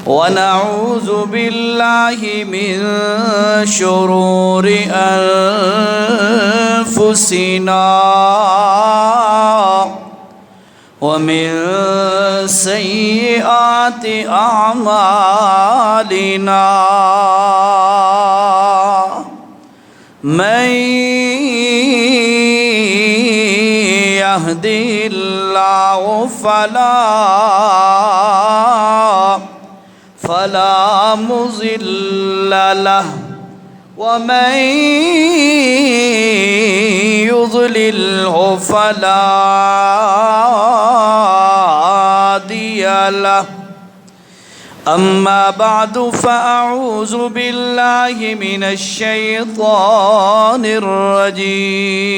ونعوذ بالله من شرور أنفسنا ومن سيئات أعمالنا من يهدي الله فلا مضل له ومن يضلله فلا هادي له أما بعد فأعوذ بالله من الشيطان الرجيم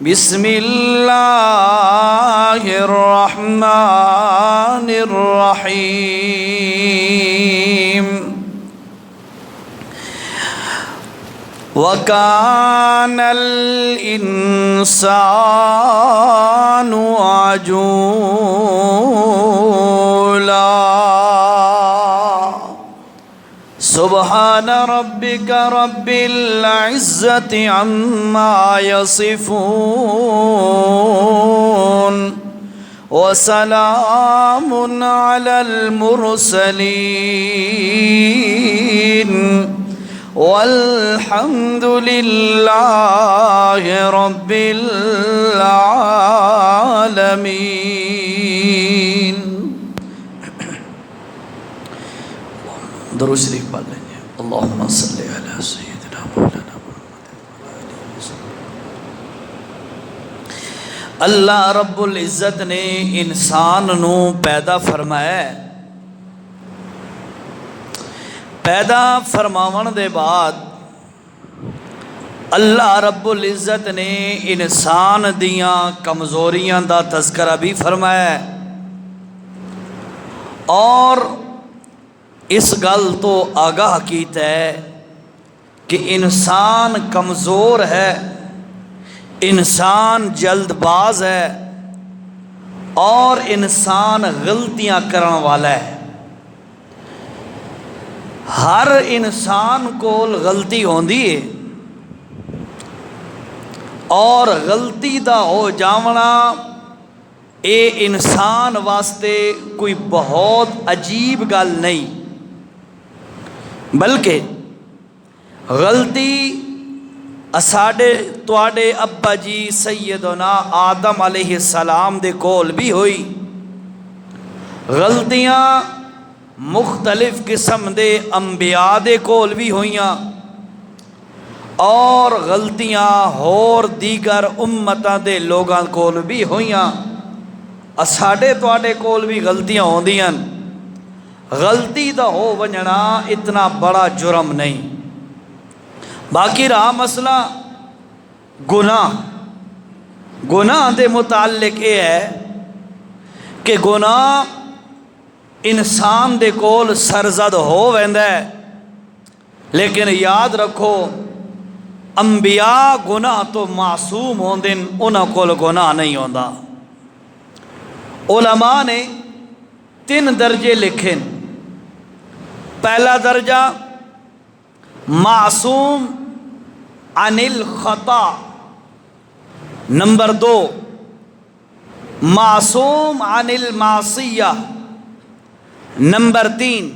بسم الله الرحمن الرحيم وكان الإنسان عجولا سبحان ربك رب العزة عما يصفون وسلام على المرسلين والحمد لله رب العالمين. درود شریف پڑھ لیں گے. اللہم صلی علی سیدنا مولانا محمد. اللہ رب العزت نے انسان نو پیدا فرمایا. پیدا فرماون دے بعد اللہ رب العزت نے انسان دیاں کمزوریاں دا تذکرہ بھی فرمایا اور اس گل تو آگاہ کیتا ہے کہ انسان کمزور ہے، انسان جلد باز ہے اور انسان غلطیاں کرن والا ہے. ہر انسان کو غلطی ہوندی ہے اور غلطی دا ہو جاونا اے انسان واسطے کوئی بہت عجیب گل نہیں، بلکہ غلطی اساڈے تواڈے ابا جی سیدنا آدم علیہ السلام دے کول بھی ہوئی. غلطیاں مختلف قسم دے انبیاء دے کول بھی ہوئیاں اور غلطیاں ہور دیگر امتاں دے لوگاں کول بھی ہوئیاں. اساڈے تواڈے کول بھی غلطیاں ہوندیاں. غلطی دا ہو ونجنا اتنا بڑا جرم نہیں. باقی رہا مسئلہ گناہ دے متعلق یہ ہے کہ گناہ انسان دے کول سرزد ہو ویندا ہے، لیکن یاد رکھو انبیاء گناہ تو معصوم ہوندن، انہاں کول گناہ نہیں ہوندا. علماء نے 3 درجے لکھے. پہلا درجہ معصوم عن الخطا، نمبر 2 معصوم عن المعصیہ، نمبر 3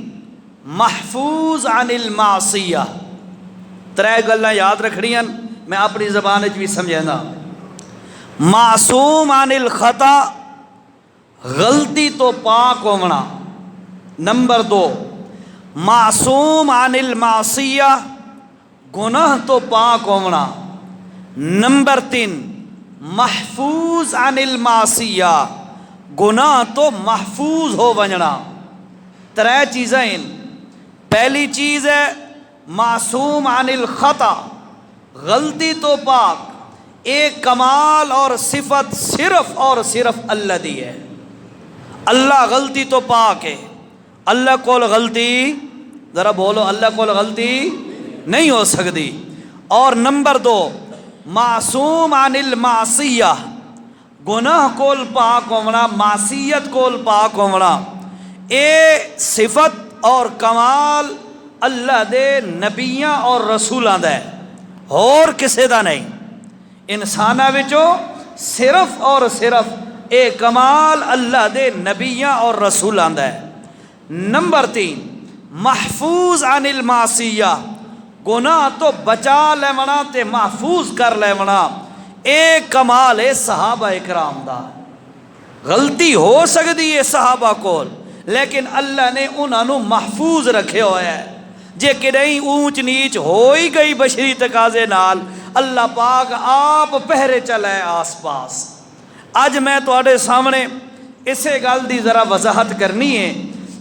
محفوظ عن المعصیہ. 3 گلاں یاد رکھنیاں، میں اپنی زبان وچ بھی سمجھانا. معصوم عن الخطا غلطی تو پاک ہونا، نمبر 2 معصوم عن المعصیہ گناہ تو پاک ہونا، نمبر 3 محفوظ عن المعصیہ گناہ تو محفوظ ہو ونجنا. 3 چیزیں ہیں. پہلی چیز ہے معصوم عن الخطا، غلطی تو پاک. ایک کمال اور صفت صرف اور صرف اللہ دی ہے. اللہ غلطی تو پاک ہے. اللہ کول غلطی، ذرا بولو، اللہ کول غلطی نہیں ہو سکتی. اور نمبر 2 معصوم عن المعصیہ گناہ کول پاک ہونا، معصیت کول پاک ہونا، اے صفت اور کمال اللہ دے نبیاں اور رسولاں دا ہے، اور کسے دا نہیں۔ انساناں وچوں صرف اور صرف اے کمال اللہ دے نبیاں اور رسولاں دا ہے۔ نمبر 3، محفوظ عن المعصیہ، گناہ تو بچا لیونا تے محفوظ کر لیونا، اے کمال ہے صحابہ اکرام دا۔ غلطی ہو سکتی ہے صحابہ کول، لیکن اللہ نے انہاں نو محفوظ رکھے ہوئے ہے۔ جے کہ نہیں اونچ نیچ ہوئی گئی بشری تقاضے نال، اللہ پاک آپ پہرے چلائے آس پاس۔ اج میں تواڈے سامنے اسے گل دی ذرا وضاحت کرنی ہے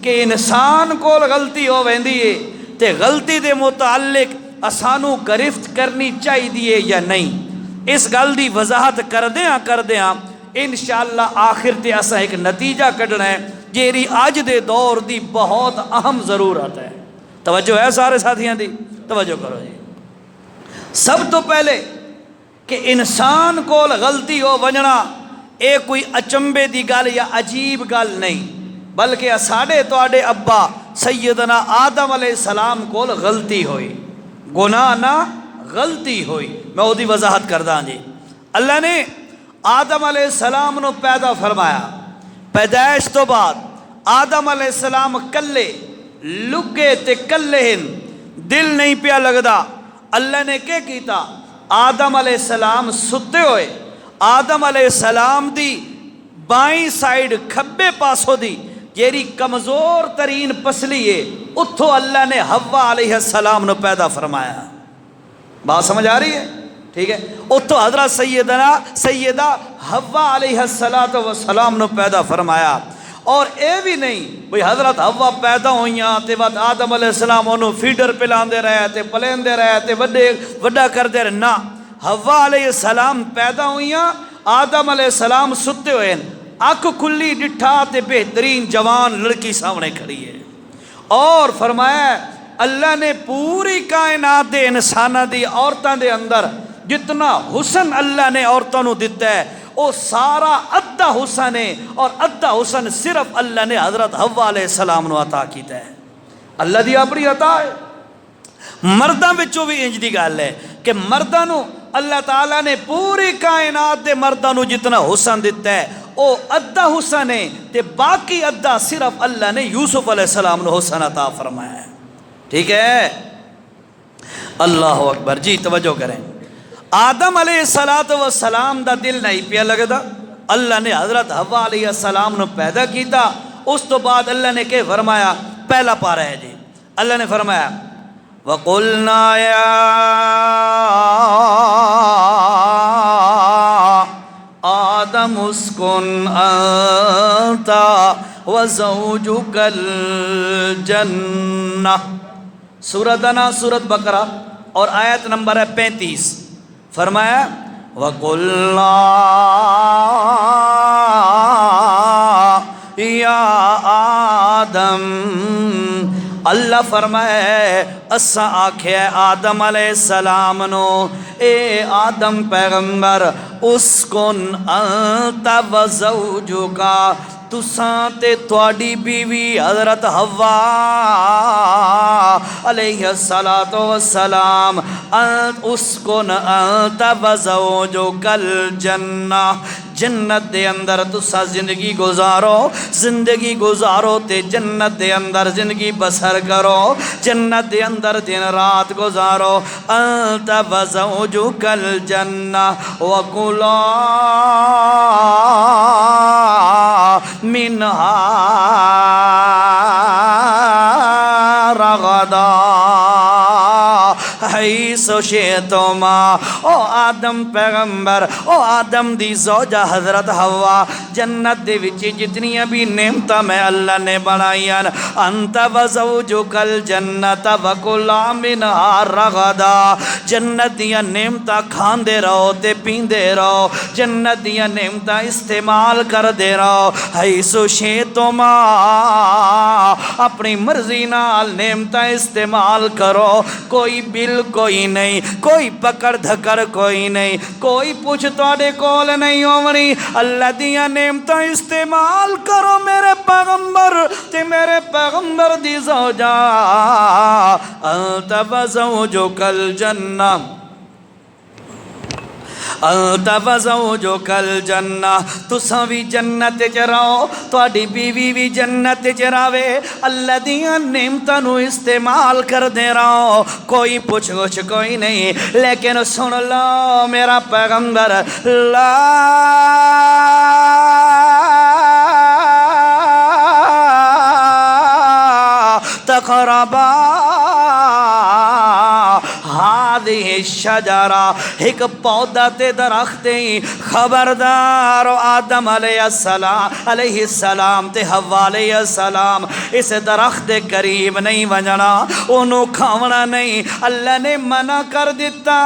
کہ انسان کول غلطی ہو ویندی ہے تے غلطی دے متعلق اسانو گرفت کرنی چاہیے یا نہیں۔ اس گل دی وضاحت کردیاں انشاءاللہ آخر تے اسا ایک نتیجہ کڈنا ہے جیری اج دے دور دی بہت اہم ضرورت ہے۔ توجہ ہے سارے ساتھیاں دی؟ توجہ کرو جی۔ سب تو پہلے کہ انسان کول غلطی ہو ونجنا اے کوئی اچنبے دی گل یا عجیب گل نہیں، بلکہ ساڈے تواڈے ابا سیدنا آدم علیہ السلام کول غلطی ہوئی، گناہ نہ غلطی ہوئی۔ میں وہ دی وضاحت کرداں جی۔ اللہ نے آدم علیہ السلام نو پیدا فرمایا، پیدائش تو بعد آدم علیہ السلام کلے لگے تے کلے ہن، دل نہیں پیا لگدا۔ اللہ نے کیا کیتا؟ آدم علیہ السلام ستے ہوئے، آدم علیہ السلام دی بائیں سائیڈ کھبے پاسوں دی جیری کمزور ترین پسلی ہے، اتھو اللہ نے حوا علیہ السلام نو پیدا فرمایا۔ بات سمجھ آ رہی ہے؟ ٹھیک ہے، اتھو حضرت سیدہ حوا علیہ السلام نو پیدا فرمایا۔ اور اے بھی نہیں بھئی حضرت حوا پیدا ہوئیاں تے بعد آدم علیہ السلام انہوں فیڈر پلاندے رہے تے پلیندے رہے تے وڈا کردے رہے، نہ، حوا علیہ السلام پیدا ہوئیاں، آدم علیہ السلام ستے ہوئے، اکھ کھلی ڈٹھا تے بہترین جوان لڑکی سامنے کھڑی ہے۔ اور فرمایا اللہ نے پوری کائنات دے انسانہ دی عورتاں دے اندر جتنا حسن اللہ نے عورتوں نو دیتا ہے وہ سارا ادھا حسن ہے، اور ادھا حسن صرف اللہ نے حضرت حوا علیہ السلام نو عطا کیتا ہے۔ اللہ دی اپنی عطا ہے۔ مرداں وچوں بھی انج دی گل ہے کہ مرداں نو اللہ تعالیٰ نے پوری کائنات دے مرداں نو جتنا حسن دیتا ہے وہ ادھا حسن ہے، تے باقی ادھا صرف اللہ نے یوسف علیہ السلام نو حسن عطا فرمایا ہے۔ ٹھیک ہے، اللہ اکبر جی۔ توجہ کریں، آدم علیہ السلام دا دل نہیں پیا لگدا، اللہ نے حضرت حوا علیہ السلام نو پیدا کیتا۔ اس تو بعد اللہ نے کہ فرمایا، پہلا پارہ ہے جی، اللہ نے فرمایا وَقُلْنَا يَا آدم اسکن انت وزوجک الجنہ، سورۃ انا سورۃ بقرہ اور آیت نمبر ہے 35۔ فرمایا وَقُلْنَا یا آدم، اللہ فرمائے اسا آکھے آدم علیہ السلام نو، اے آدم پیغمبر، اسکن انت وزوجکا، تساں تے تواڈی بیوی حضرت حوا علیہ السلام، اسکن انت وزوجک الجنہ، جنت دے اندر تساں زندگی گزارو تے جنت دے اندر زندگی بسر کرو، جنت دے اندر دن رات گزارو، انت وزوجک الجنہ وکلا منہا رغدا حیث شئتما۔ او آدم پیغمبر، او آدم دی زوجہ حضرت حوا، جنت دے وچ جتنیاں بھی نعمتاں میں اللہ نے بنائیاں، انت وزوجک الجنت وکلا منہا رغدا، جنت دیاں نعمتاں کھاندے رہو تے پیندے رہو، جنت دیاں نعمتاں استعمال کردے رہو، حیث شئتما، اپنی مرضی نال نعمتاں استعمال کرو، کوئی بل کوئی نہیں، کوئی پکڑ دھکڑ کوئی نہیں، کوئی پوچھ تواڈے کول نہیں ہونی۔ اللہ دیاں نعمتاں استعمال کرو میرے پیغمبر تے میرے پیغمبر دی زوجہ، انت وزوجک الجنہ، انت وزوجک الجنہ، تساں بھی جنت چ رہو، تواڈی بیوی بھی جنت چ رہے، اللہ دیاں نعمتاں نو استعمال کردے رہو، کوئی پوچھ گچھ کوئی نہیں۔ لیکن سن لو میرا پیغمبر، لا تقربا هذه الشجرہ، ایک پودا تے درخت ہی، خبردار آدم علیہ السلام تے حوا علیہ السلام اس درخت دے قریب نہیں ونجنا، انہوں کھاونا نہیں، اللہ نے منع کر دیتا۔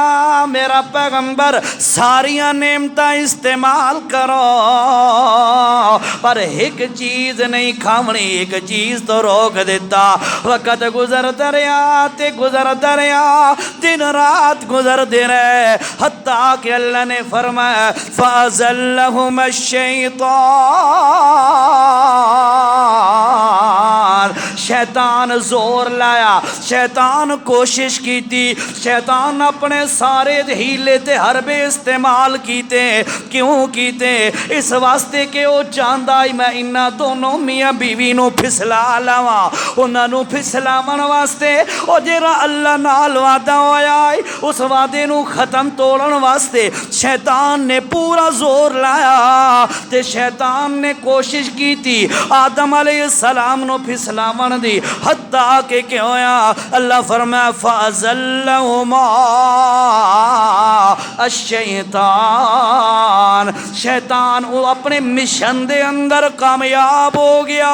میرا پیغمبر ساریاں نعمتاں استعمال کرو پر ایک چیز نہیں کھاونی، ایک چیز تو روک دیتا۔ وقت گزرتا رہا تے گزرتا رہا، دن رات گزرتے رہے، حتیٰ کہ اللہ نے فرمایا فَأَزَلَّهُمَ الشَّيْطَانُ، شیطان زور لایا، شیطان کوشش کی تھی، شیطان اپنے سارے ہیلے تے حربے استعمال کیتے، کیوں کیتے؟ اس واسطے کہ وہ چاہندا ہی میں انہاں دونوں میاں بیوی نو پھسلا لاواں، انہاں نو پھسلاون واسطے او جڑا اللہ نال وعدہ ہویا ہے اس وعدے نو ختم توڑن واسطے شیطان نے پورا زور لایا تے شیطان نے کوشش کی تھی آدم علیہ السلام نو پھسلاون دی، حتیٰ کہ کیا ہویا؟ اللہ فرمایا فَأَزَلَّهُمَا الشیطان، شیطان وہ اپنے مشن دے اندر کامیاب ہو گیا۔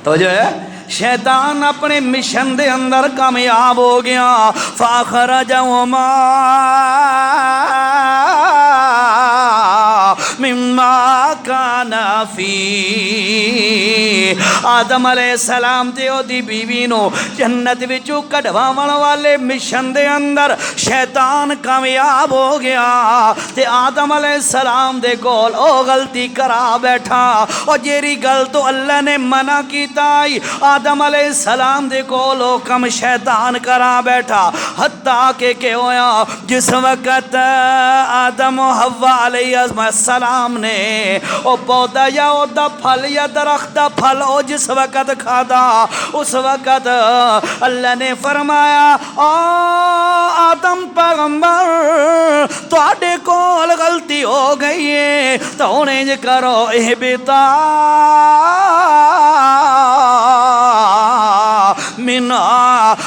توجہ ہے، شیطان اپنے مشن دے اندر کامیاب ہو گیا۔ فَأَخْرَجَهُمَا مِمَّا كَانَ فِيهِ، آدم علیہ السلام تے او دی بیوی نو جنت وچوں کڈواون والے مشن دے اندر شیطان کامیاب ہو گیا تے آدم علیہ السلام دے کول او غلطی کرا بیٹھا، او جیری گل تو اللہ نے منع کیتا آدم علیہ السلام دے کول او کم شیطان کرا بیٹھا، حتیٰ کہ کیا ہویا؟ جس وقت آدم و حوا علیہ السلام نے او پودا یا او دا پھل یا درخت دا پھل او جس وقت کھادا، اس وقت اللہ نے فرمایا آدم پیغمبر تواڈے کول غلطی ہو گئی ہے تو انہیں کرو اہبتا منا،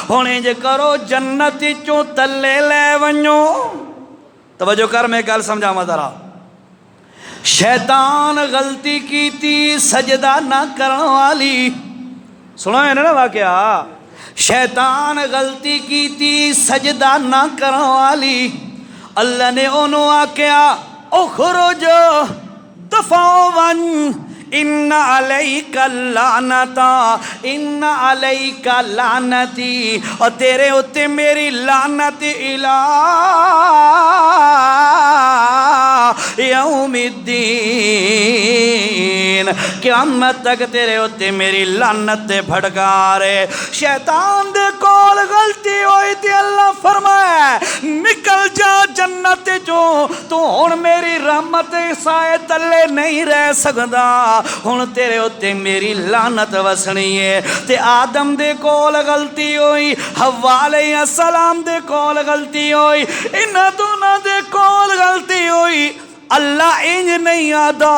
ہونے جے کرو جنت چوں تلے لے ونجو۔ توجہ کر میں گل سمجھاواں ذرا، شیطان غلطی کی تھی سجدہ نہ کرن والی، سنو ہے نا واقعہ، شیطان غلطی کی تھی سجدہ نہ کرن والی، اللہ نے انہوں آکیا اخرج دفاع ون ان علیک اللعنتا، ان علیک لعنتی، اور تیرے اتے میری لعنت الہ یوم الدین، قیامت تک تیرے اتے میری لعنت بھڑکارے۔ شیطان دے کول غلطی ہوئی تھی، اللہ فرمائے نکل جا جنت جو، تو ہن میری رحمت سائے تلے نہیں رہ سکدا، ہن تیرے اتے میری لعنت وسنی ہے۔ تے آدم دے کول غلطی ہوئی، حوا علیہ السلام دے کول غلطی ہوئی، انہاں دونوں دے کول غلطی ہوئی، اللہ انج نہیں آدا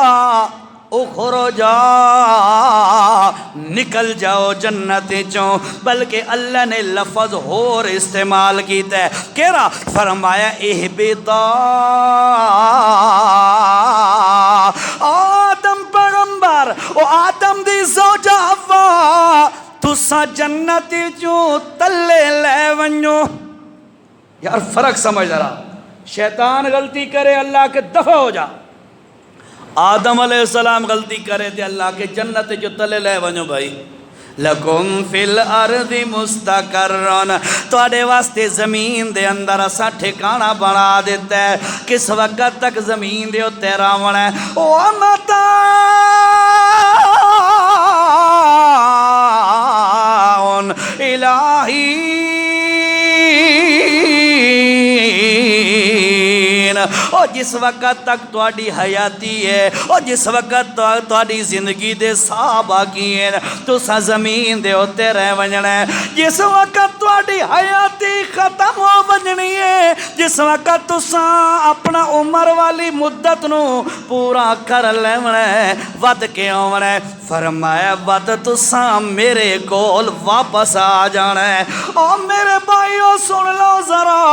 اخرجا نکل جاؤ جنت چوں، بلکہ اللہ نے لفظ اور استعمال کیتا ہے، کہرا فرمایا اہبطا، آدم پیغمبر او آدم دی زوجہ حوا تسا جنت چوں تلے لے ونجو۔ یار فرق سمجھ رہا، شیطان غلطی کرے اللہ کے دفع ہو جا، آدم علیہ السلام غلطی کرے تے اللہ کے جنت جو تلے لے ونجو۔ بھائی لکم فی الارض مستقرن، تواڈے واسطے زمین دے اندر اسا ٹھکانہ بنا دیتا ہے، کس وقت تک زمین دے اتے رہنا ہے، ومتاع الہین، اور جس وقت تک تواڈی حیاتی ہے، اور جس وقت تواڈی زندگی دے ساہ باقی ہیں، تساں زمین دے اتے رہ ونجنا ہے، جس وقت تواڈی حیاتی ختم ہو ونجنی ہے، جس وقت تساں اپنا عمر والی مدت نو پورا کر لیونا ہے، ود کے آونا ہے، فرمایا ود تساں میرے کول واپس آ جانا ہے۔ اور میرے بھائیو سن لو ذرا،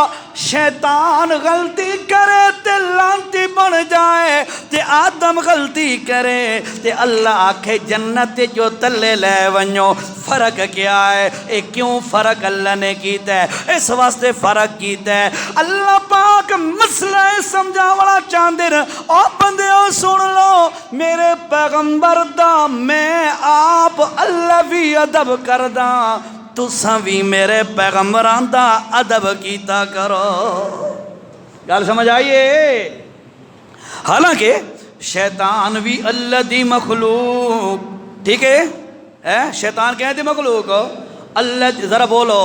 شیطان غلطی کرے تے لانتی بن جائے، تے آدم غلطی کرے تے اللہ آکھے جنت جو تلے لے ونجو، فرق کیا ہے؟ اے کیوں فرق اللہ نے کیتا ہے؟ اس واسطے فرق کیتا ہے، اللہ پاک مسئلہ سمجھا والا چاندر، او بندیو سن لو، میرے پیغمبر دا میں آپ اللہ بھی ادب کردہ، تساں بھی میرے پیغمبران دا ادب کیتا کرو۔ گل سمجھ آئیے؟ حالانکہ شیطان بھی اللہ دی مخلوق، ٹھیک ہے؟ شیطان کہتے مخلوق، اللہ ذرا بولو،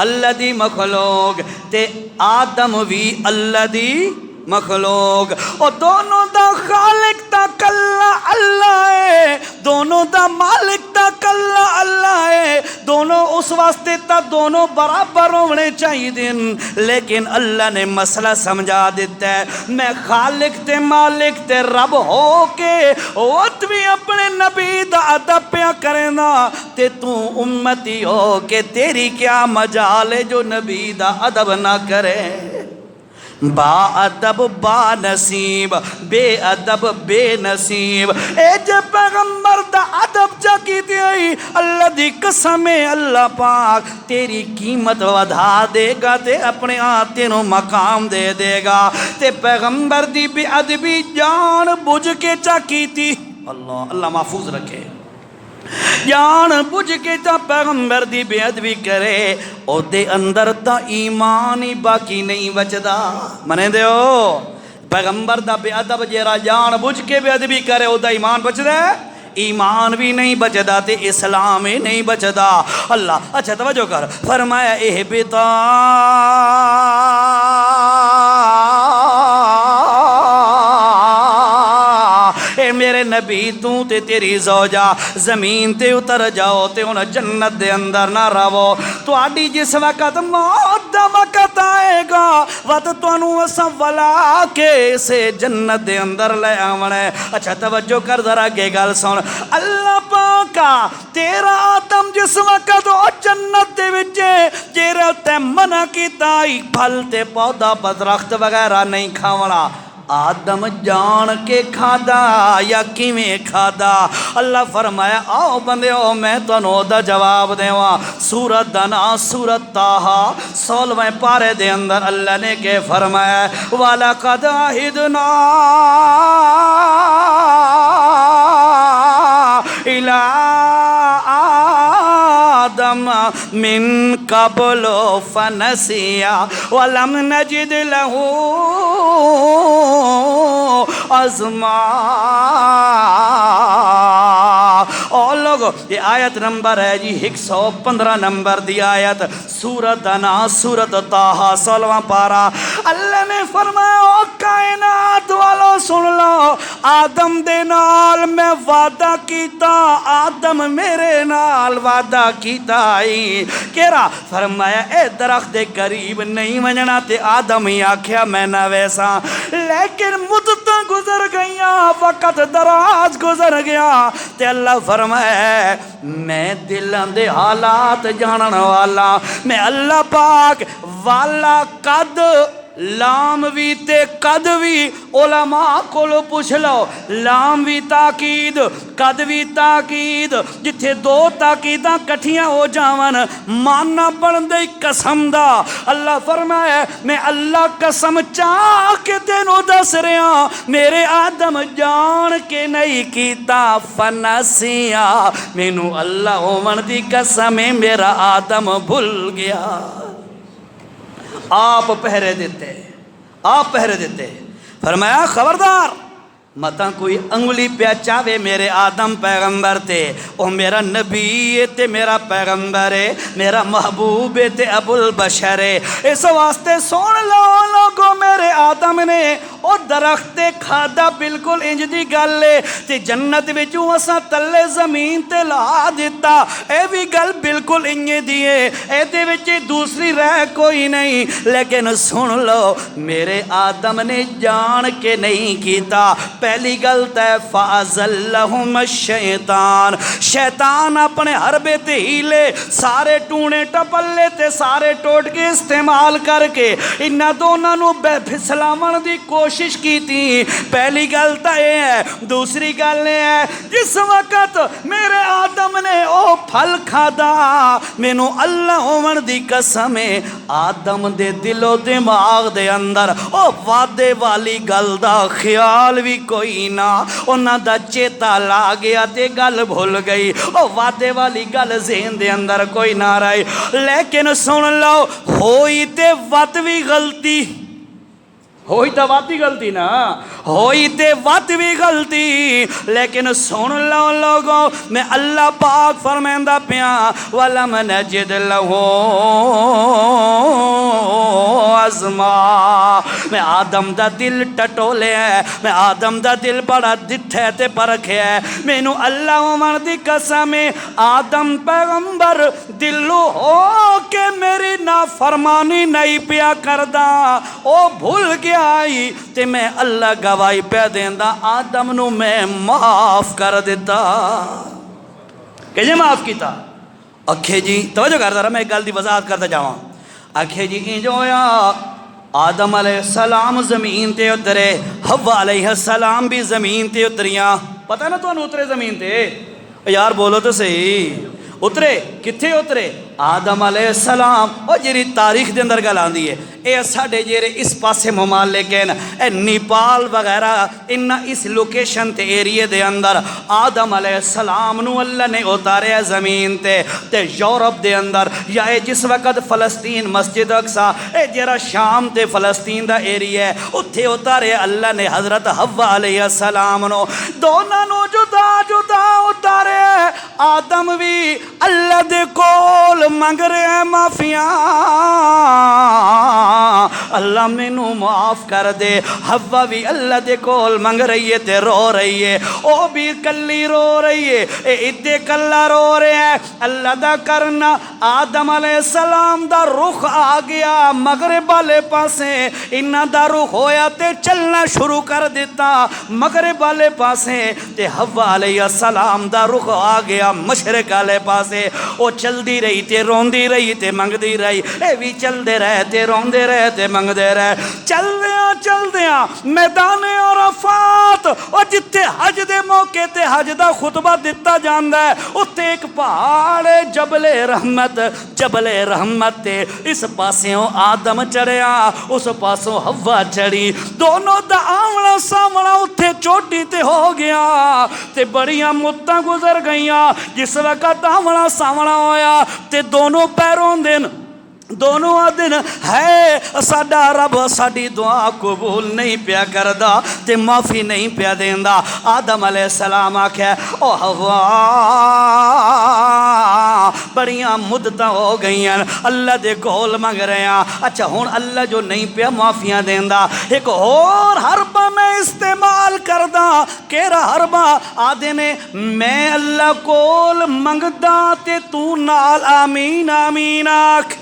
اللہ دی مخلوق، تے آدم بھی اللہ دی مخلوق، اور دونوں دا خالق تا کلا اللہ ہے، دونوں دا مالک تا کلا اللہ ہے، دونوں اس واسطے تا دونوں برابر ہونے چاہیے دن، لیکن اللہ نے مسئلہ سمجھا دیتا ہے، میں خالق تے مالک تے رب ہو کے وقت بھی اپنے نبی دا ادب پیا کرنا، تے تو امتی ہو کے تیری کیا مجال ہے جو نبی دا ادب نہ کرے؟ با ادب با نصیب، بے ادب بے نصیب، اے جے پیغمبر دا ادب جا کی دی، اللہ دی قسم ہے اللہ پاک تیری قیمت ودھا دے گا، تے اپنے آتے نو مقام دے دے گا، تے پیغمبر دی بے ادبی جان بجھ کے چا کی تھی، اللہ محفوظ رکھے، جان بجھ کے تا پیغمبر دی بے ادبی کرے، او دے اندر تا ایمان ہی باقی نہیں بچدا، منے دیو پیغمبر دا بے ادب جیرا جان بجھ کے بے ادبی کرے، او دا ایمان بچدا ہے؟ ایمان بھی نہیں بچدا تے اسلام ہی نہیں بچدا۔ اللہ اچھا توجہ کر، فرمایا اہبطا اے میرے نبی تو تے تیری زوجہ زمین تے اتر جاؤ، تے انہیں جنت دے اندر نہ رہو، تو آڈی جس وقت موت دا وقت آئے گا وقت تو انہوں اسا ولا کے اسے جنت دے اندر لے آمنے۔ اچھا توجہ کر ذرا کے گل سن، اللہ پاکا تیرا آدم جس وقت او جنت دے وچے جیرے تے منع کی تائی پھل تے پودا درخت وغیرہ نہیں کھاونا، آدم جان کے کھادا یا کیویں کھادا؟ اللہ فرمایا آؤ بندیو میں تنو دا جواب دیواں، سورت دنا سورت تاہا 16ویں پارے دے اندر اللہ نے کہ فرمایا وَلَقَدْ عَهِدْنَا إِلَىٰ آدم من قبل فنسیا ولم نجد له عزما۔ اور لوگو یہ آیت نمبر ہے جی 115 نمبر دی آیت، سورت انا سورت تاہا 16واں پارا۔ اللہ نے فرمایا او کائنات والو سن لو، آدم دے نال میں وعدہ کیتا، آدم میرے نال وعدہ کیتا ہی کیرا؟ فرمایا اے درخت دے قریب نہیں ونجنا، تے آدم ہی آکھیا میں نہ ویسا، لیکن مدت گزر گئیاں، وقت دراز گزر گیا، تے اللہ فرمایا میں دلان دے حالات جانن والا، میں اللہ پاک والا قد لام بھی تے قد بھی علماء کولو پوچھ لو، لام بھی تاکید قد بھی تاکید، جتھے دو تاکیداں کٹھیاں ہو جاون ماننا بندے قسم دا۔ اللہ فرمایا میں اللہ قسم چاہ کے تینوں دس رہا، میرے آدم جان کے نہیں کیتا فنسیا، مینوں اللہ ہون دی قسم میرا آدم بھول گیا۔ آپ پہرے دیتے، آپ پہرے دیتے، فرمایا خبردار متا کوئی انگلی پہ چاہے میرے آدم پیغمبر تے، او میرا نبی تے میرا پیغمبر ہے، میرا محبوب تے ابو البشر ہے۔ اس واسطے سن لو لوگو میرے آدم نے او درخت کھادا بالکل انج دی گل ہے تے جنت وچوں اساں تلے زمین تے لا دیتا، اے بھی گل بالکل انج دی ہے، اے دے وچ دوسری رہ کوئی نہیں۔ لیکن سن لو میرے آدم نے جان کے نہیں کیتا۔ پہلی غلط ہے فَأَزَلَّهُمَ الشَّيْطَانُ، شیطان اپنے حربے تے ہیلے سارے ٹونے ٹپلے تے سارے ٹوٹ کے استعمال کر کے انہاں دونوں نو پھسلاون دی کوشش کی تھی۔ پہلی غلط ہے۔ دوسری گل ہے جس وقت میرے آدم نے او پھل کھادا، مینوں اللہ ہون دی قسم ہے آدم دے دل و دماغ دے اندر او وعدے والی گل دا خیال بھی کوئی نہ، انہاں دا چیتا لا گیا تے گل بھول گئی، او وعدے والی گل ذہن دے اندر کوئی نہ رہی۔ لیکن سن لو ہوئی تے وت بھی غلطی، ہوئی تے وت بھی غلطی نا، ہوئی تے وت بھی غلطی، لیکن سن لو لوگو میں اللہ پاک فرمائندہ پیا وَلَمْ نَجِدْ لَهُ عَزْمًا، میں آدم دا دل ٹٹولے ہے، میں آدم دا دل بڑا دٹھے تے پرکھے ہے، مینوں اللہ عمر دی قسم آدم پیغمبر دلو ہو کے میری نافرمانی نہیں پیا کردا، او بھول گیا آئی تے میں اللہ گواہی پہ دیندا آدم نو میں معاف کر دیتا۔ کہ جی معاف کیتا؟ اکھے جی توجہ کر رہا میں ایک گل دی وضاحت کرتا جاواں۔ اکھے جی انج ہویا آدم علیہ السلام زمین تے اترے، حوا علیہ السلام بھی زمین تے اتریاں، پتہ نا تو اترے زمین تے؟ یار بولو تو صحیح، اترے کتھے اترے؟ آدم علیہ السلام اور جیری تاریخ دے اندر گل آندی ہے اے ساڈے جیرے اس پاسے ممالک ہیں اے نیپال وغیرہ انہاں اس لوکیشن تے ایریے دے اندر آدم علیہ السلام نو اللہ نے اتارے زمین تے یورپ دے اندر، یا اے جس وقت فلسطین مسجد اقصی اے جیرا شام تے فلسطین دا ایریے ہے اتھے اتارے اللہ نے حضرت حوا علیہ السلام نو، دونوں نو جدا جدا اتارے۔ آدم بھی اللہ دے کول منگ رہے ہیں معافیاں، اللہ مینوں معاف کر دے۔ حوا بھی اللہ دے کول منگ رہی ہے تے رو رہی ہے، او بھی کلی رو رہی ہے، اے ادے کلا رو رہے ہیں۔ اللہ دا کرنا آدم علیہ السلام دا رخ آ گیا مغرب والے پاسے، انہاں دا رخ ہویا تے چلنا شروع کر دیتا مغرب والے پاسے، تے حوا علیہ السلام دا رخ آ گیا مشرق والے پاسے، او چل دی رہی تے روندی رہی تے منگ دی رہی، اے بھی چل دے رہے تے روندے رہے تے منگ دے رہے۔ چل دیاں میدان عرفات اور جتے حج دے موقع تے حج دا خطبہ دیتا جاندا ہے اتھے ایک پہاڑ جبل رحمت، جبل رحمت تے اس پاسوں آدم چڑھیا اس پاسوں حوا چڑھی، دونوں دا آمنا سامنا اتھے چوٹی تے ہو گیا تے بڑیاں مدتاں گزر گئیاں۔ جس وقت آمنا سامنا ہویا تے دونوں پیروں دن دونوں دن ہے ساڈا رب ساڈی دعا قبول نہیں پیا کردا تے معافی نہیں پیا دیندا۔ آدم علیہ السلام آکھیا او حوا بڑیاں مدتاں ہو گئیاں اللہ دے کول منگ رہے ہیں، اچھا ہن اللہ جو نہیں پیا معافیاں دیندا ایک اور حربہ میں استعمال کردا، کیڑا حربہ؟ آدھے نے میں اللہ کول منگدا تے تو نال آمین آمین آکھ،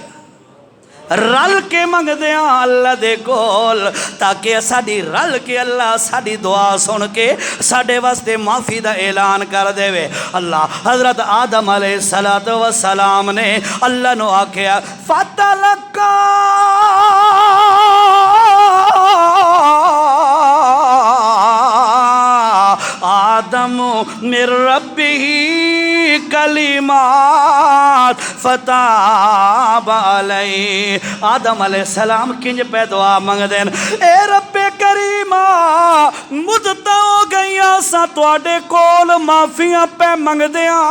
رل کے منگ دیاں اللہ دے کول تاکہ ساڈی رل کے اللہ ساڈی دعا سن کے ساڈے واسطے معافی دا اعلان کر دے وے۔ اللہ حضرت آدم علیہ السلام نے اللہ نو آکھیا فتلقا آدم من ربه کلمات فتاب علیہ. آدم علیہ السلام کنج پہ دعا منگ دین اے رب کریمہ مدتاں ہو گئیاں سا تواڈے کول معافیاں پہ منگ دیاں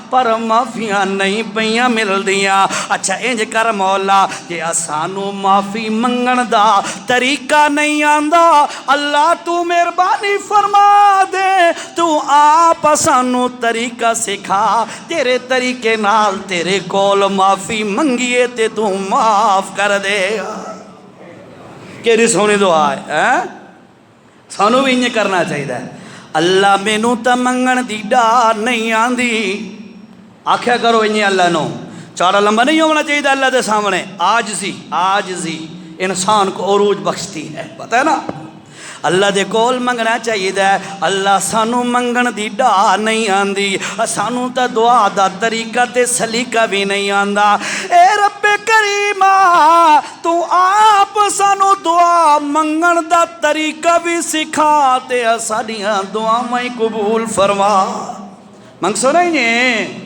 پر معافیاں نہیں پیاں مل دیاں. اچھا انج کر مولا جے سانو معافی منگن دا طریقہ نہیں آندا اللہ تو مہربانی فرما دے تو آپ سانو طریقہ سکھا تیرے طریقے نال تیرے کول معافی منگیے تے تو معاف کر دے. کیڑی سونی دعا ہے سانو بھی انج کرنا چاہیے. اللہ مینوں تا منگن دی ڈار نہیں آندی آکھیا کرو انج اللہ نو. چاڑا لمبا نہیں ہونا چاہیے اللہ دے سامنے. آجزی انسان کو عروج بخشتی ہے پتہ ہے نا. اللہ دے کول منگنا چاہیے اللہ سانو منگن دی ڈار نہیں آندی سانو تا دعا دا طریقہ تے سلیقہ بھی نہیں آندا. اے رب کریمہ تو آپ سانو دعا منگن دا طریقہ بھی سکھا تے ساڈیاں دعا میں قبول فرما. منگ سو نہیں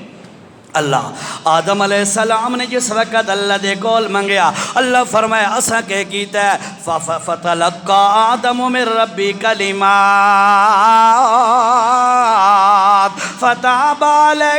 اللہ آدم علیہ السلام نے جس وقت اللہ دے کول منگیا اللہ فرمایا اسا کہ کیتا ہے فتلقى آدم من ربی کلمات فتاب علیہ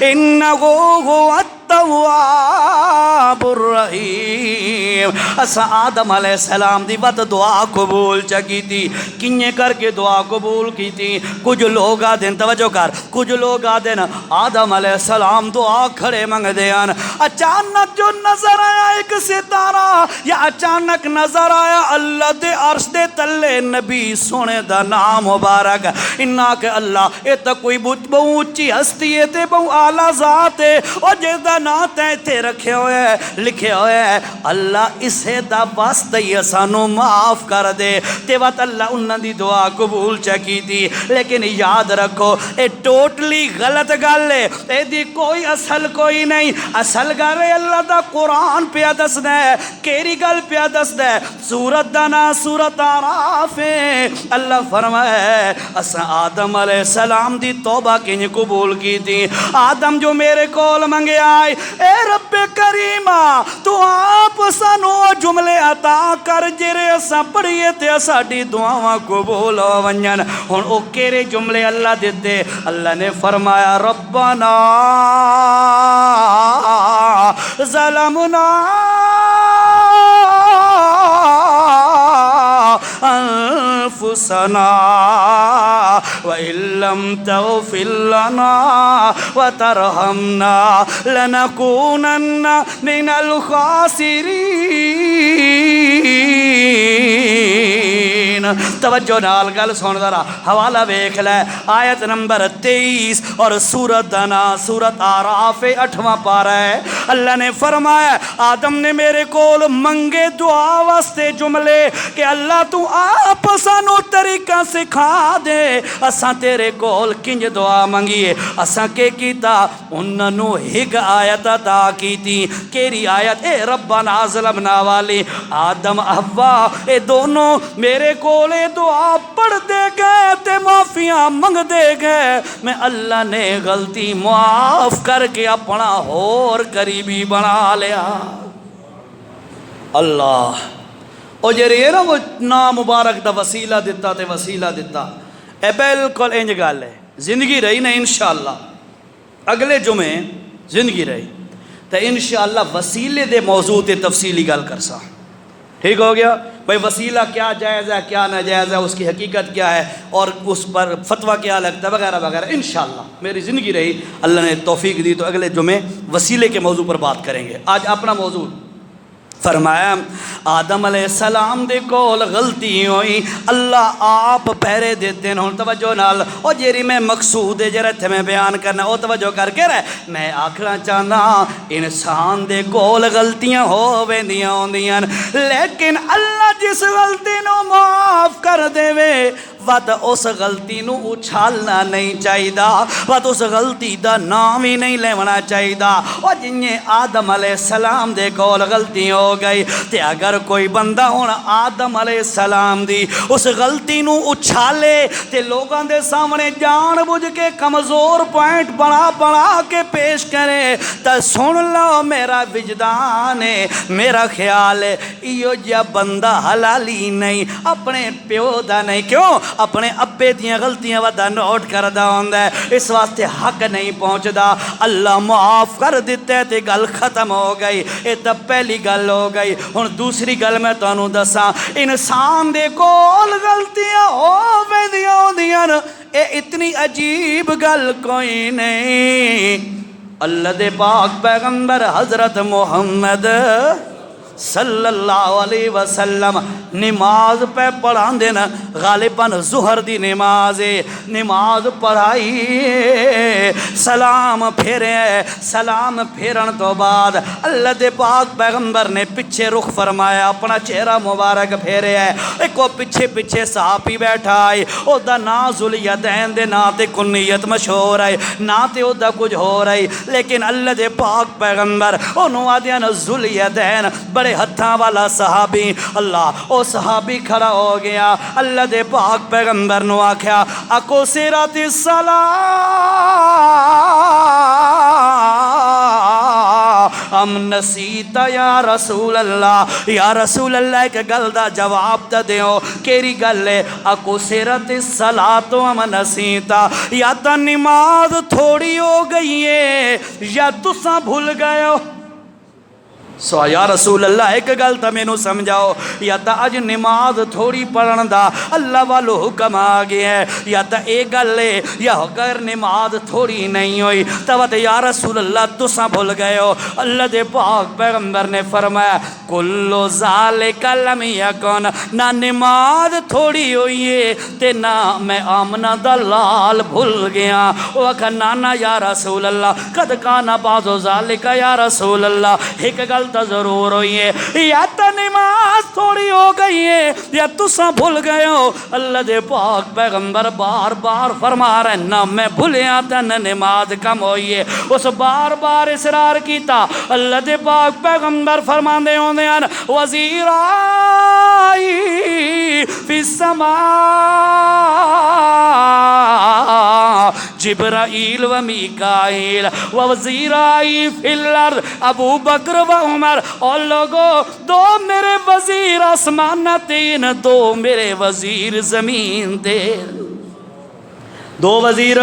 انه هو التواب الرحیم. اسا آدم علیہ السلام دی بات دعا قبول چکی تھی. کنیے کر کے دعا قبول کی تھی. کچھ لوگ آدھیں توجہ کر کچھ لوگ آدھیں آدم علیہ السلام دعا کھڑے منگ دیان اچانک جو نظر آیا ایک ستارہ یا اچانک نظر آیا اللہ دے عرش دے تلے نبی سونے دا نام مبارک انہا کہ اللہ اے تا کوئی بہت اونچی ہستی ہے تے بہت اعلیٰ ذات ہے اور جس دا نا تے رکھے ہوئے لکھے ہوئے اللہ اسے دا واسطہ یہ سانو معاف کر دے. تے وقت اللہ انہاں دی دعا قبول چکی تھی. لیکن یاد رکھو اے ٹوٹلی غلط گل ہے اے دی کوئی اصل کوئی نہیں. اصل گل ہے اللہ دا قرآن پیا دس دے کیری گل پیا دس دے سورت دنا سورت آراف ہے. اللہ فرمائے اسا آدم علیہ السلام دی توبہ کنج قبول کی تھی. آدم جو میرے کول منگے آئے اے رب کریمہ تو آپ سانو جملے عطا کر جرے اسا پڑھیے تے ساڈی دعاواں قبول ہو ونجن. ہن او کیرے جملے اللہ دیتے اللہ نے فرمایا ربنا ظلمنا انفسنا وَإِن لَّمْ تَغْفِرْ لَنَا وَتَرْحَمْنَا لَنَكُونَنَّ مِنَ الْخَاسِرِينَ. توجہ نال گل سن ذرا حوالہ ویکھ لے آیت نمبر 23 اور سورت دنا سورت آراف 8واں پارہ ہے. اللہ نے فرمایا آدم نے میرے کول منگے دعا واسطے جملے کہ اللہ تو آپ سانو طریقہ سکھا دے اساں تیرے کول کنج دعا منگیے. اساں کے کیتا انہوں ایک آیت عطا کی تھی. کیری آیت اے ربنا ظلمنا والی آدم حوا اے دونوں میرے کولے دعا پڑھ دے گئے تے معافیاں منگ دے گئے. میں اللہ نے غلطی معاف کر کے اپنا اور قریبی بنا لیا. اللہ او جری ہے نا وہ نام مبارک دا وسیلہ دیتا تے وسیلہ دیتا اے بالکل انج گل ہے. زندگی رہی نا انشاءاللہ اگلے جمعے زندگی رہی تو انشاءاللہ وسیلے دے موضوع تے تفصیلی گل کرسا. ٹھیک ہو گیا بھئی وسیلہ کیا جائز ہے کیا ناجائز ہے اس کی حقیقت کیا ہے اور اس پر فتویٰ کیا لگتا ہے وغیرہ وغیرہ. انشاءاللہ میری زندگی رہی اللہ نے توفیق دی تو اگلے جمعے وسیلے کے موضوع پر بات کریں گے. آج اپنا موضوع فرمایا آدم علیہ السلام دے کول غلطی ہوئی اللہ آپ پہرے دیتے ہیں. توجہ نال او جیری میں مقصود ہے جرا تھے میں بیان کرنا او توجہ کر کے رہے. میں آکھنا چاہنا انسان دے کول غلطیاں ہو ویندیاں ہوندیاں لیکن اللہ جس غلطی نو معاف کر دے وے ود اس غلطی نو اچھالنا نہیں چاہیے، ود اس غلطی دا نام ہی نہیں لیونا چاہیے۔ اور جنہیں آدم علیہ السلام دے کول غلطی ہو گئی تے اگر کوئی بندہ ہن آدم علیہ السلام دی اس غلطی نو اچھالے تے لوگاں دے سامنے جان بوجھ کے کمزور پوائنٹ بنا بنا کے پیش کرے تا سن لو میرا وجدان ہے، میرا خیال ہے ایو جا بندہ حلالی نہیں، اپنے پیو دا نہیں، کیوں اپنے ابے دیاں غلطیاں ودا نوٹ کردا ہوندا ہے، اس واسطے حق نہیں پہنچدا، اللہ معاف کر دیتے تے گل ختم ہو گئی۔ یہ تو پہلی گل ہو گئی۔ ہن دوسری گل میں تانوں دساں، انسان دے کول غلطیاں ہوندیاں ہوندیاں اے اتنی عجیب گل کوئی نہیں۔ اللہ دے پاک پیغمبر حضرت محمد صلی اللہ علیہ وسلم نماز پہ پڑھان دینا، غالباً ظہر دی نماز ہے، نماز پڑھائی سلام پھیرے، سلام پھیرن تو بعد اللہ دے پاک پیغمبر نے پیچھے رخ فرمایا، اپنا چہرہ مبارک پھیرے ہے، ایک وہ پیچھے پیچھے صحابی بیٹھا ہے، او دا نا ذوالیدین دے نا تے کنیت مشہور ہے، نا تے او دا کچھ ہو رہی، لیکن اللہ دے پاک پیغمبر انہوں آدھیاں ذوالیدین بڑے ہتھاں والا صحابی، اللہ او صحابی کھڑا ہو گیا، اللہ دے پاک پیغمبر نو آکھیا اکو سیرات الصلاة ام نسیت یا رسول اللہ، یا رسول اللہ کے گل دا جواب دا دیو، کیری گل ہے اکو سیرات الصلاة ام نسیتا، یا تا نماز تھوڑی ہو گئی ہے یا تساں بھول گئے ہو۔ سو یا رسول اللہ ایک گل تا میں نو سمجھاؤ، یا تا اج نماز تھوڑی پڑھن دا اللہ والو حکم آ گیا ہے، یا تا ایک گل ہے یا اگر نماز تھوڑی نہیں ہوئی تو یا رسول اللہ تساں بھول گئے ہو۔ اللہ دے پاک پیغمبر نے فرمایا کلو ذالک لم یکن، نہ نماز تھوڑی ہوئی ہے تے نہ میں آمنہ دا لال بھول گیا۔ وہ کہا نانا یا رسول اللہ قد کانا بعض ذالک یا رسول اللہ، ایک گل تا ضرور ہوئی ہے، یا تا نماز تھوڑی ہو گئی ہے یا تساں بھول گئے ہو۔ اللہ دے پاک پیغمبر بار بار فرما رہے نہ میں بھولیا تا نہ نماز کم ہوئی ہے، اس بار بار اصرار کیتا۔ اللہ دے پاک پیغمبر فرما دے ہوندے ہیں وزیر آئی فی السماء جبرائیل و میکائیل و وزیر آئی فی الارض ابو بکر و عمر، اور لوگوں دو میرے وزیر آسمان تین، دو میرے وزیر زمین تے، دو وزیر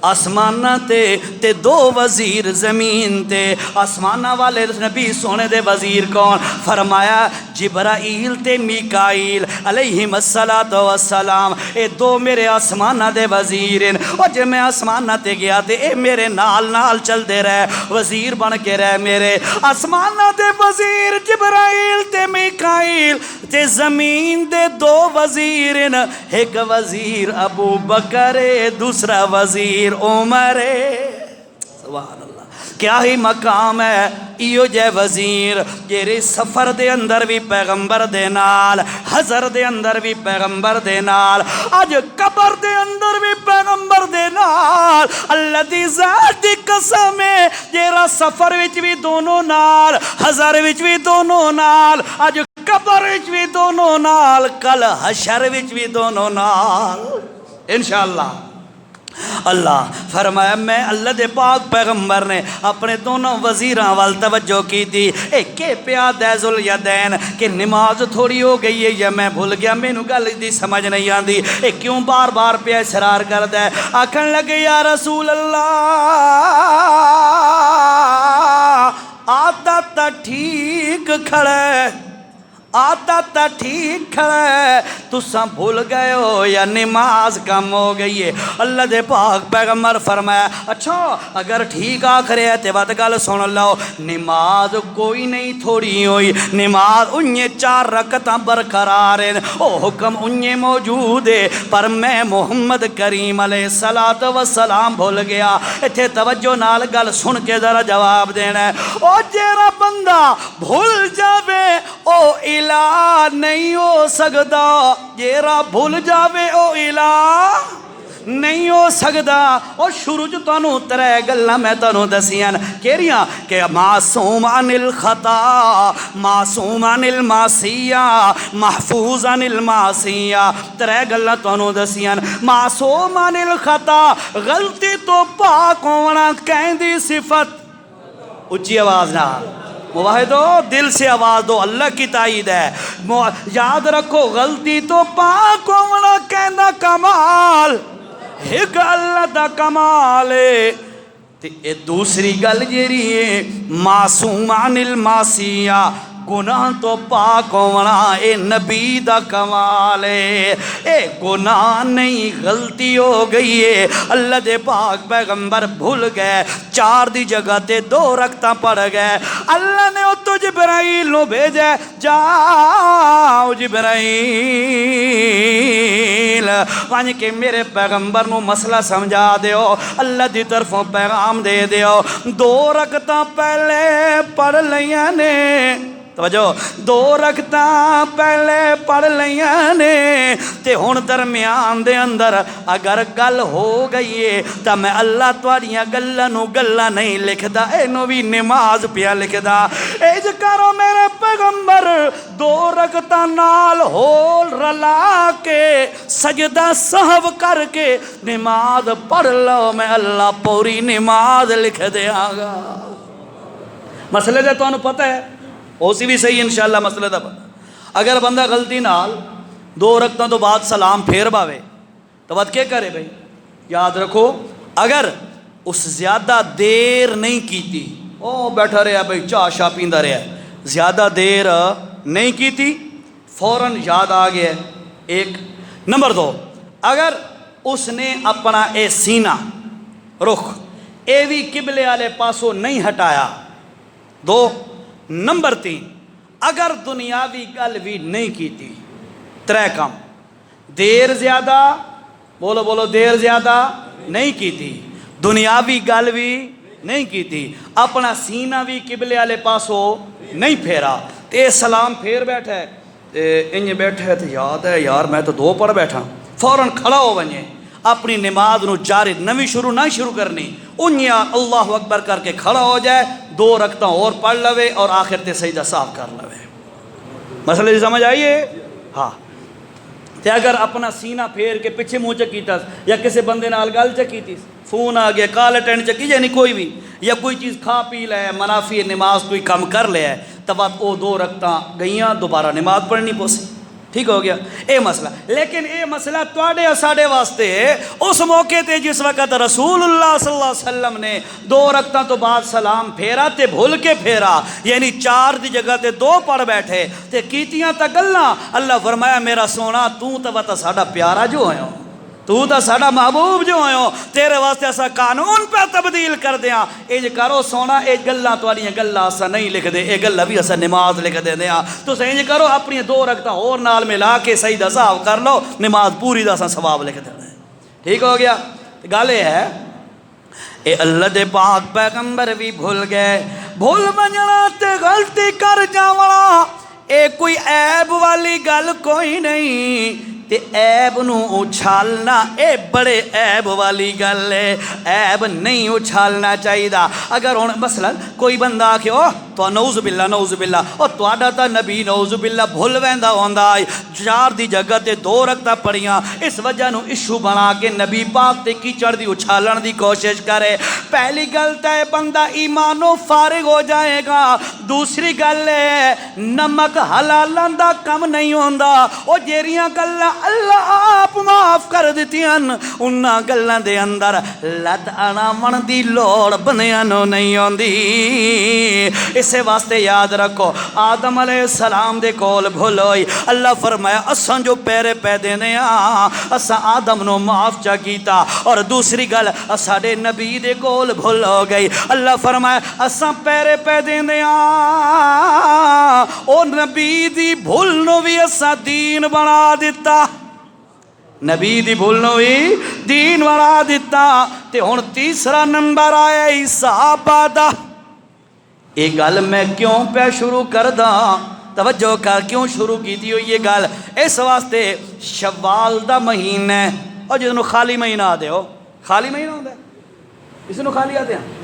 آسمان تے دو وزیر زمین تے۔ آسمان والے نبی سونے دے وزیر کون؟ فرمایا جبرائیل تے میکائیل علیہم السلام، اے دو میرے آسمان دے وزیر ہیں، اور جب میں آسمان تے گیا تے اے میرے نال نال چل دے رہے، وزیر بن کے رہے میرے۔ آسمان دے وزیر جبرائیل تے میکائیل تے زمین دے دو وزیر ہیں، ایک وزیر ابو بکر دوسرا وزیر عمر۔ سبحان اللہ، کیا ہی مقام ہے ایو جے وزیر جیرے سفر دے اندر بھی پیغمبر دے نال، حضر دے اندر بھی پیغمبر دے نال، آج قبر دے اندر بھی پیغمبر دے نال، اللہ دی ذات دی قسم ہے جیرا سفر وچ بھی دونوں نال، حضر وچ بھی دونوں نال، آج قبر وچ بھی دونوں نال، کل حشر وچ بھی دونوں نال انشاءاللہ۔ اللہ فرمایا میں اللہ دے پاک پیغمبر نے اپنے دونوں وزیراں وال توجہ کی تھی، ایک کے پیا دے ذوالیدین کہ نماز تھوڑی ہو گئی ہے یا میں بھول گیا، میں نو گل دی سمجھ نہیں آندی، ایک کیوں بار بار پیا اصرار کردا ہے، آکھن لگے یا رسول اللہ آتا تا ٹھیک کھڑے، آتا تا ٹھیک کھڑا ہے، تساں بھول گئے ہو یا نماز کم ہو گئی ہے۔ اللہ دے پاک پیغمبر فرمایا اچھا اگر ٹھیک آکھرے ہے تے بات گل سن لو، نماز کوئی نہیں تھوڑی ہوئی، نماز انہیں 4 رکعتاں برقرار ہیں، او حکم انہیں موجود ہے، پر میں محمد کریم علیہ السلام بھول گیا۔ اتھے توجہ نال گل سن کے ذرا جواب دینا ہے، او جیرا بندہ بھول جاوے او الہ نہیں ہو سکدا، جیڑا بھول جاوے او الہ نہیں ہو سکدا۔ اور شروع جو تانوں ترے گلاں میں تانوں دسیاں کیڑیاں کہ معصوم عن الخطا، معصوم عن المعصیہ، محفوظ عن المعصیہ، ترے گلاں تانوں دسیاں۔ معصوم عن الخطا، غلطی تو پاک ہونا کہندی صفت، اچھی آواز نہ مواحدو دل سے آواز دو، اللہ کی تائید ہے۔ یاد رکھو غلطی تو پاک ہونا کہندا کمال ایک اللہ دا کمال ہے، تے اے دوسری گل جیڑی ہے معصوم عن المعصیہ، گناہ تو پاک ہونا اے نبی دا کمال ہے۔ اے گناہ نہیں غلطی ہو گئی ہے، اللہ دے پاک پیغمبر بھول گئے، 4 دی جگہ تے 2 رکعتاں پڑھ گئے۔ اللہ نے تو جبرائیل نو بھیجا، جاؤ جبرائیل وان کے میرے پیغمبر نو مسئلہ سمجھا دیو، اللہ دی طرفوں پیغام دے دیو۔ 2 رکعتاں پہلے پڑھ لیاں نے، توجہ 2 رکعتاں پہلے پڑھ لیاں نے، تے ہن درمیان دے اندر اگر گل ہو گئی ہے تا میں اللہ تواڈیاں گلاں نو گلاں نہیں لکھدا، اینو بھی نماز پیا لکھدا۔ اج کرو میرے پیغمبر 2 رکعتاں نال ہول رلا کے سجدہ سہو کر کے نماز پڑھ لو، میں اللہ پوری نماز لکھ دیاں گا۔ مسئلے تے تانوں پتہ ہے، اسی بھی صحیح انشاءاللہ مسئلہ دا پتہ۔ اگر بندہ غلطی نال 2 رکعتاں تو بعد سلام پھیر باوے تو بعد کیا کرے بھائی؟ یاد رکھو اگر اس زیادہ دیر نہیں کیتی، او بیٹھا رہا بھائی چاہ شاہ پیندا رہا، زیادہ دیر نہیں کیتی، فوراً یاد آ گیا۔ 1 نمبر 2، اگر اس نے اپنا اے سینہ رخ اے بھی قبلے والے پاسوں نہیں ہٹایا۔ 2 نمبر 3، اگر دنیاوی گل بھی نہیں کیتی۔ 3 کام، دیر زیادہ، بولو بولو دیر زیادہ نہیں کیتی، دنیاوی گل بھی نہیں کیتی، اپنا سینہ بھی قبلے والے پاسوں نہیں پھیرا، تے سلام پھیر بیٹھا ہے، انج بیٹھا ہے تو یاد ہے یار میں تو 2 پڑھ بیٹھا، فوراً کھڑا ہو ونجے، اپنی نماز نو جاری نویں شروع نہ شروع کرنی، انیا اللہ اکبر کر کے کھڑا ہو جائے، 2 رکعتاں اور پڑھ لوے اور آخر تے سجدہ صاف کر لوے۔ مسئلہ جی سمجھ آئیے؟ ہاں تے اگر اپنا سینہ پھیر کے پیچھے منہ چکیتا یا کسی بندے نال گل چکیتی، فون آ گیا کال اٹینڈ چکی، یعنی کوئی بھی، یا کوئی چیز کھا پی لے، منافی نماز کوئی کم کر لیا ہے، تب وہ 2 رکعتاں گئیاں، دوبارہ نماز پڑھنی پوسی، ٹھیک ہو گیا اے مسئلہ۔ لیکن اے مسئلہ تواڈے اور ساڈے واسطے اس موقع تے جس وقت رسول اللہ صلی اللہ علیہ وسلم نے 2 رکعتاں تو بعد سلام پھیرا تے بھول کے پھیرا، یعنی 4 دی جگہ تے 2 پڑھ بیٹھے تے کیتیاں تا گلاں، اللہ فرمایا میرا سونا تو تا ساڈا پیارا جو ہویا، تو تا ساڈا محبوب جو ہویا، تیرے واسطے اسا قانون پہ تبدیل کر دیاں، اے کرو سونا اے گلاں تواڈیاں گلاں اسا نہیں لکھ دے، اے گلاں بھی اسا نماز لکھ دے دیاں، تو انج کرو اپنی 2 رکعتاں اور نال ملا کے سجدہ سہو کر لو، نماز پوری دا اسا ثواب لکھ دینا ہے۔ ٹھیک ہو گیا؟ گل یہ ہے اے اللہ دے پاک پیغمبر بھی بھول گئے، بھول بجنا تے غلطی کر جاونا اے کوئی عیب والی گل کوئی نہیں، تے عیب نو اچھالنا اے بڑے عیب والی گل ہے، عیب نہیں اچھالنا چاہیے۔ اگر ہن مثلا کوئی بندہ آکھے او تو نعوذ باللہ نعوذ باللہ، او تواڈا تا نبی نعوذ باللہ بھول ویندا ہوندا ہے، 4 دی جگہ تے 2 رکعتاں پڑھیاں، اس وجہ نو ایشو بنا کے نبی پاک تے کیچڑ دی اچھالن دی کوشش کرے، پہلی گل تے بندہ ایمانوں فارغ ہو جائے گا، دوسری گل ہے نمک حلالن دا کم نہیں ہوندا، او جیریاں گلاں اللہ آپ معاف کر دیتیاں انہاں گلاں دے اندر لت انا من دی لوڑ بندیاں نو نہیں ہوندی۔ اسے واسطے یاد رکھو آدم علیہ السلام دے کول بھول ہوئی، اللہ فرمایا اساں جو پیرے پہ دینے اساں آدم نو معاف چا کیتا، اور دوسری گل ساڈے نبی دے کول بھول ہو گئی، اللہ فرمایا اساں پیرے پہ دینے او نبی دی بھول نو بھی اساں دین بنا دیتا، نبی دی بھول نو بھی دین بنا دیتا۔ تے ہن تیسرا نمبر آیا حساب دا، یہ گل میں کیوں پہ شروع کر دا، توجہ کر کیوں شروع کی تھی یہ گل اس واسطے شوال دا مہینہ ہے اور جنہوں خالی مہینہ آ دے ہو خالی مہینہ ہوتا ہے اس نو خالی آتے ہیں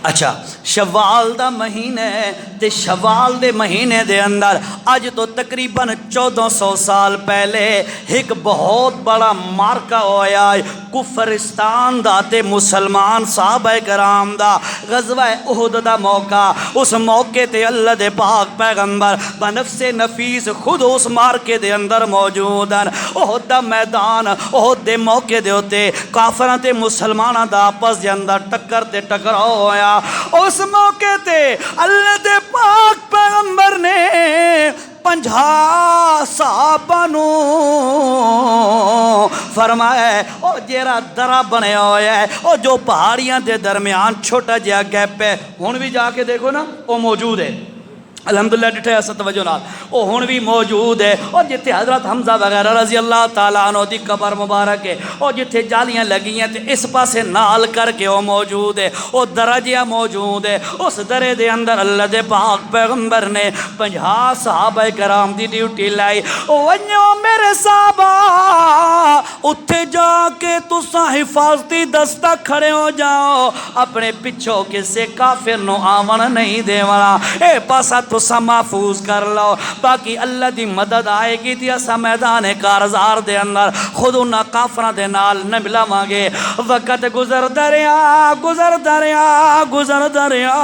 اچھا شوال دا مہینہ ہے تے شوال دے مہینے دے اندر اج تو تقریباً 1400 سال پہلے ایک بہت بڑا مارکا ہویا ہے کفرستان دا تے مسلمان صحابہ کرام دا غزوہ احد دا موقع اس موقع تے اللہ دے پاک پیغمبر بنفس نفیس خود اس مارکے دے اندر موجود ہیں احد دا میدان احد دے موقع دے ہوتے کافراں تے مسلماناں دا آپس دے اندر ٹکر تے ٹکراؤ ہویا اس موقع تے اللہ دے پاک پیغمبر نے 50 صحابہ نو فرمایا او جیرا درہ بنے ہویا ہے او جو پہاڑیاں دے درمیان چھوٹا جہا گیپ ہے ہن بھی جا کے دیکھو نا وہ موجود ہے الحمدللہ ڈٹھے ایسا توجہ نال وہ ہن بھی موجود ہے اور جتھے حضرت حمزہ وغیرہ رضی اللہ تعالیٰ عنہ دی قبر مبارک ہے اور جتھے جالیاں لگی ہیں تے اس پاسے نال کر کے وہ موجود ہے وہ درجہ موجود ہے اس درے دے اندر اللہ دے پاک پیغمبر نے 50 صحابہ کرام دی ڈیوٹی لائی ونیو میرے صحابہ اتھے جا کے تساں حفاظتی دستہ کھڑے ہو جاؤ اپنے پچھو کسے کافر نو آون نہیں دے والا اے پاسا تسا محفوظ کر لو باقی اللہ دی مدد آئے گی تی اسا میدان کارزار دے اندر خود انہا کافرہ دے نال نہ ملا مانگے وقت گزر دریا گزر دریا گزر دریا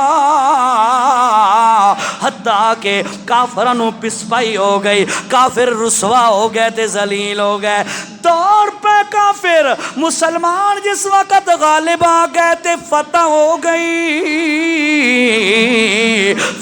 حتیٰ کہ کافرہ نو پسپائی ہو گئی کافر رسوا ہو گئے تے ذلیل ہو گئے دور پہ کافر مسلمان جس وقت غالب آ گئے تے فتح ہو گئی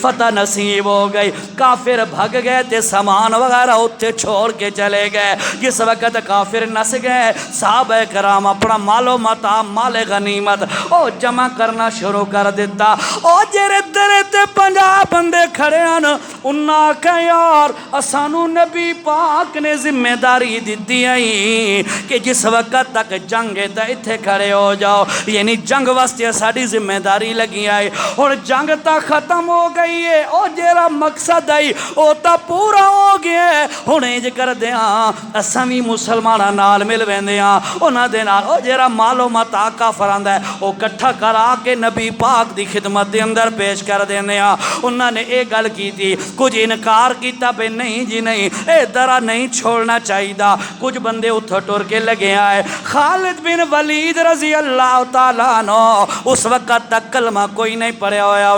فتح نصیب ہو گئی کافر بھگ گئے تے سامان وغیرہ اتھے چھوڑ کے چلے گئے جس وقت کافر نس گئے صحابہ کرام اپنا مال و متاع مال غنیمت او جمع کرنا شروع کر دیتا او جیرے درے تے 50 بندے کھڑے ہیں انہاں کہ یار اسانو نبی پاک نے ذمہ داری دیتی آئی کہ جس وقت تک جنگ دا اتھے کھڑے ہو جاؤ یعنی جنگ واسطے ساڑی ذمہ داری لگی آئی اور جنگ تا ختم ہو گئی ہے او جیرا مقصد آئی او تا پورا ہو گیا ہے ہونے جے کر دے ہاں اسامی مسلمانہ نال مل ویندے ہاں اونا دے نال او جیرا مال و متاع کافراں دا ہے او کٹھا کرا کے نبی پاک دی خدمت دے اندر پیش کر دیندے ہاں انہاں نے ایک گل کی تھی کچھ انکار کیتا بے نہیں جی نہیں اے درہ نہیں چھوڑنا چاہیے دا کچھ بندے اتھا ٹور کے لگے آئے خالد بن ولید رضی اللہ تعالیٰ عنہ اس وقت تک کلمہ کوئی نہیں پڑھے ہویا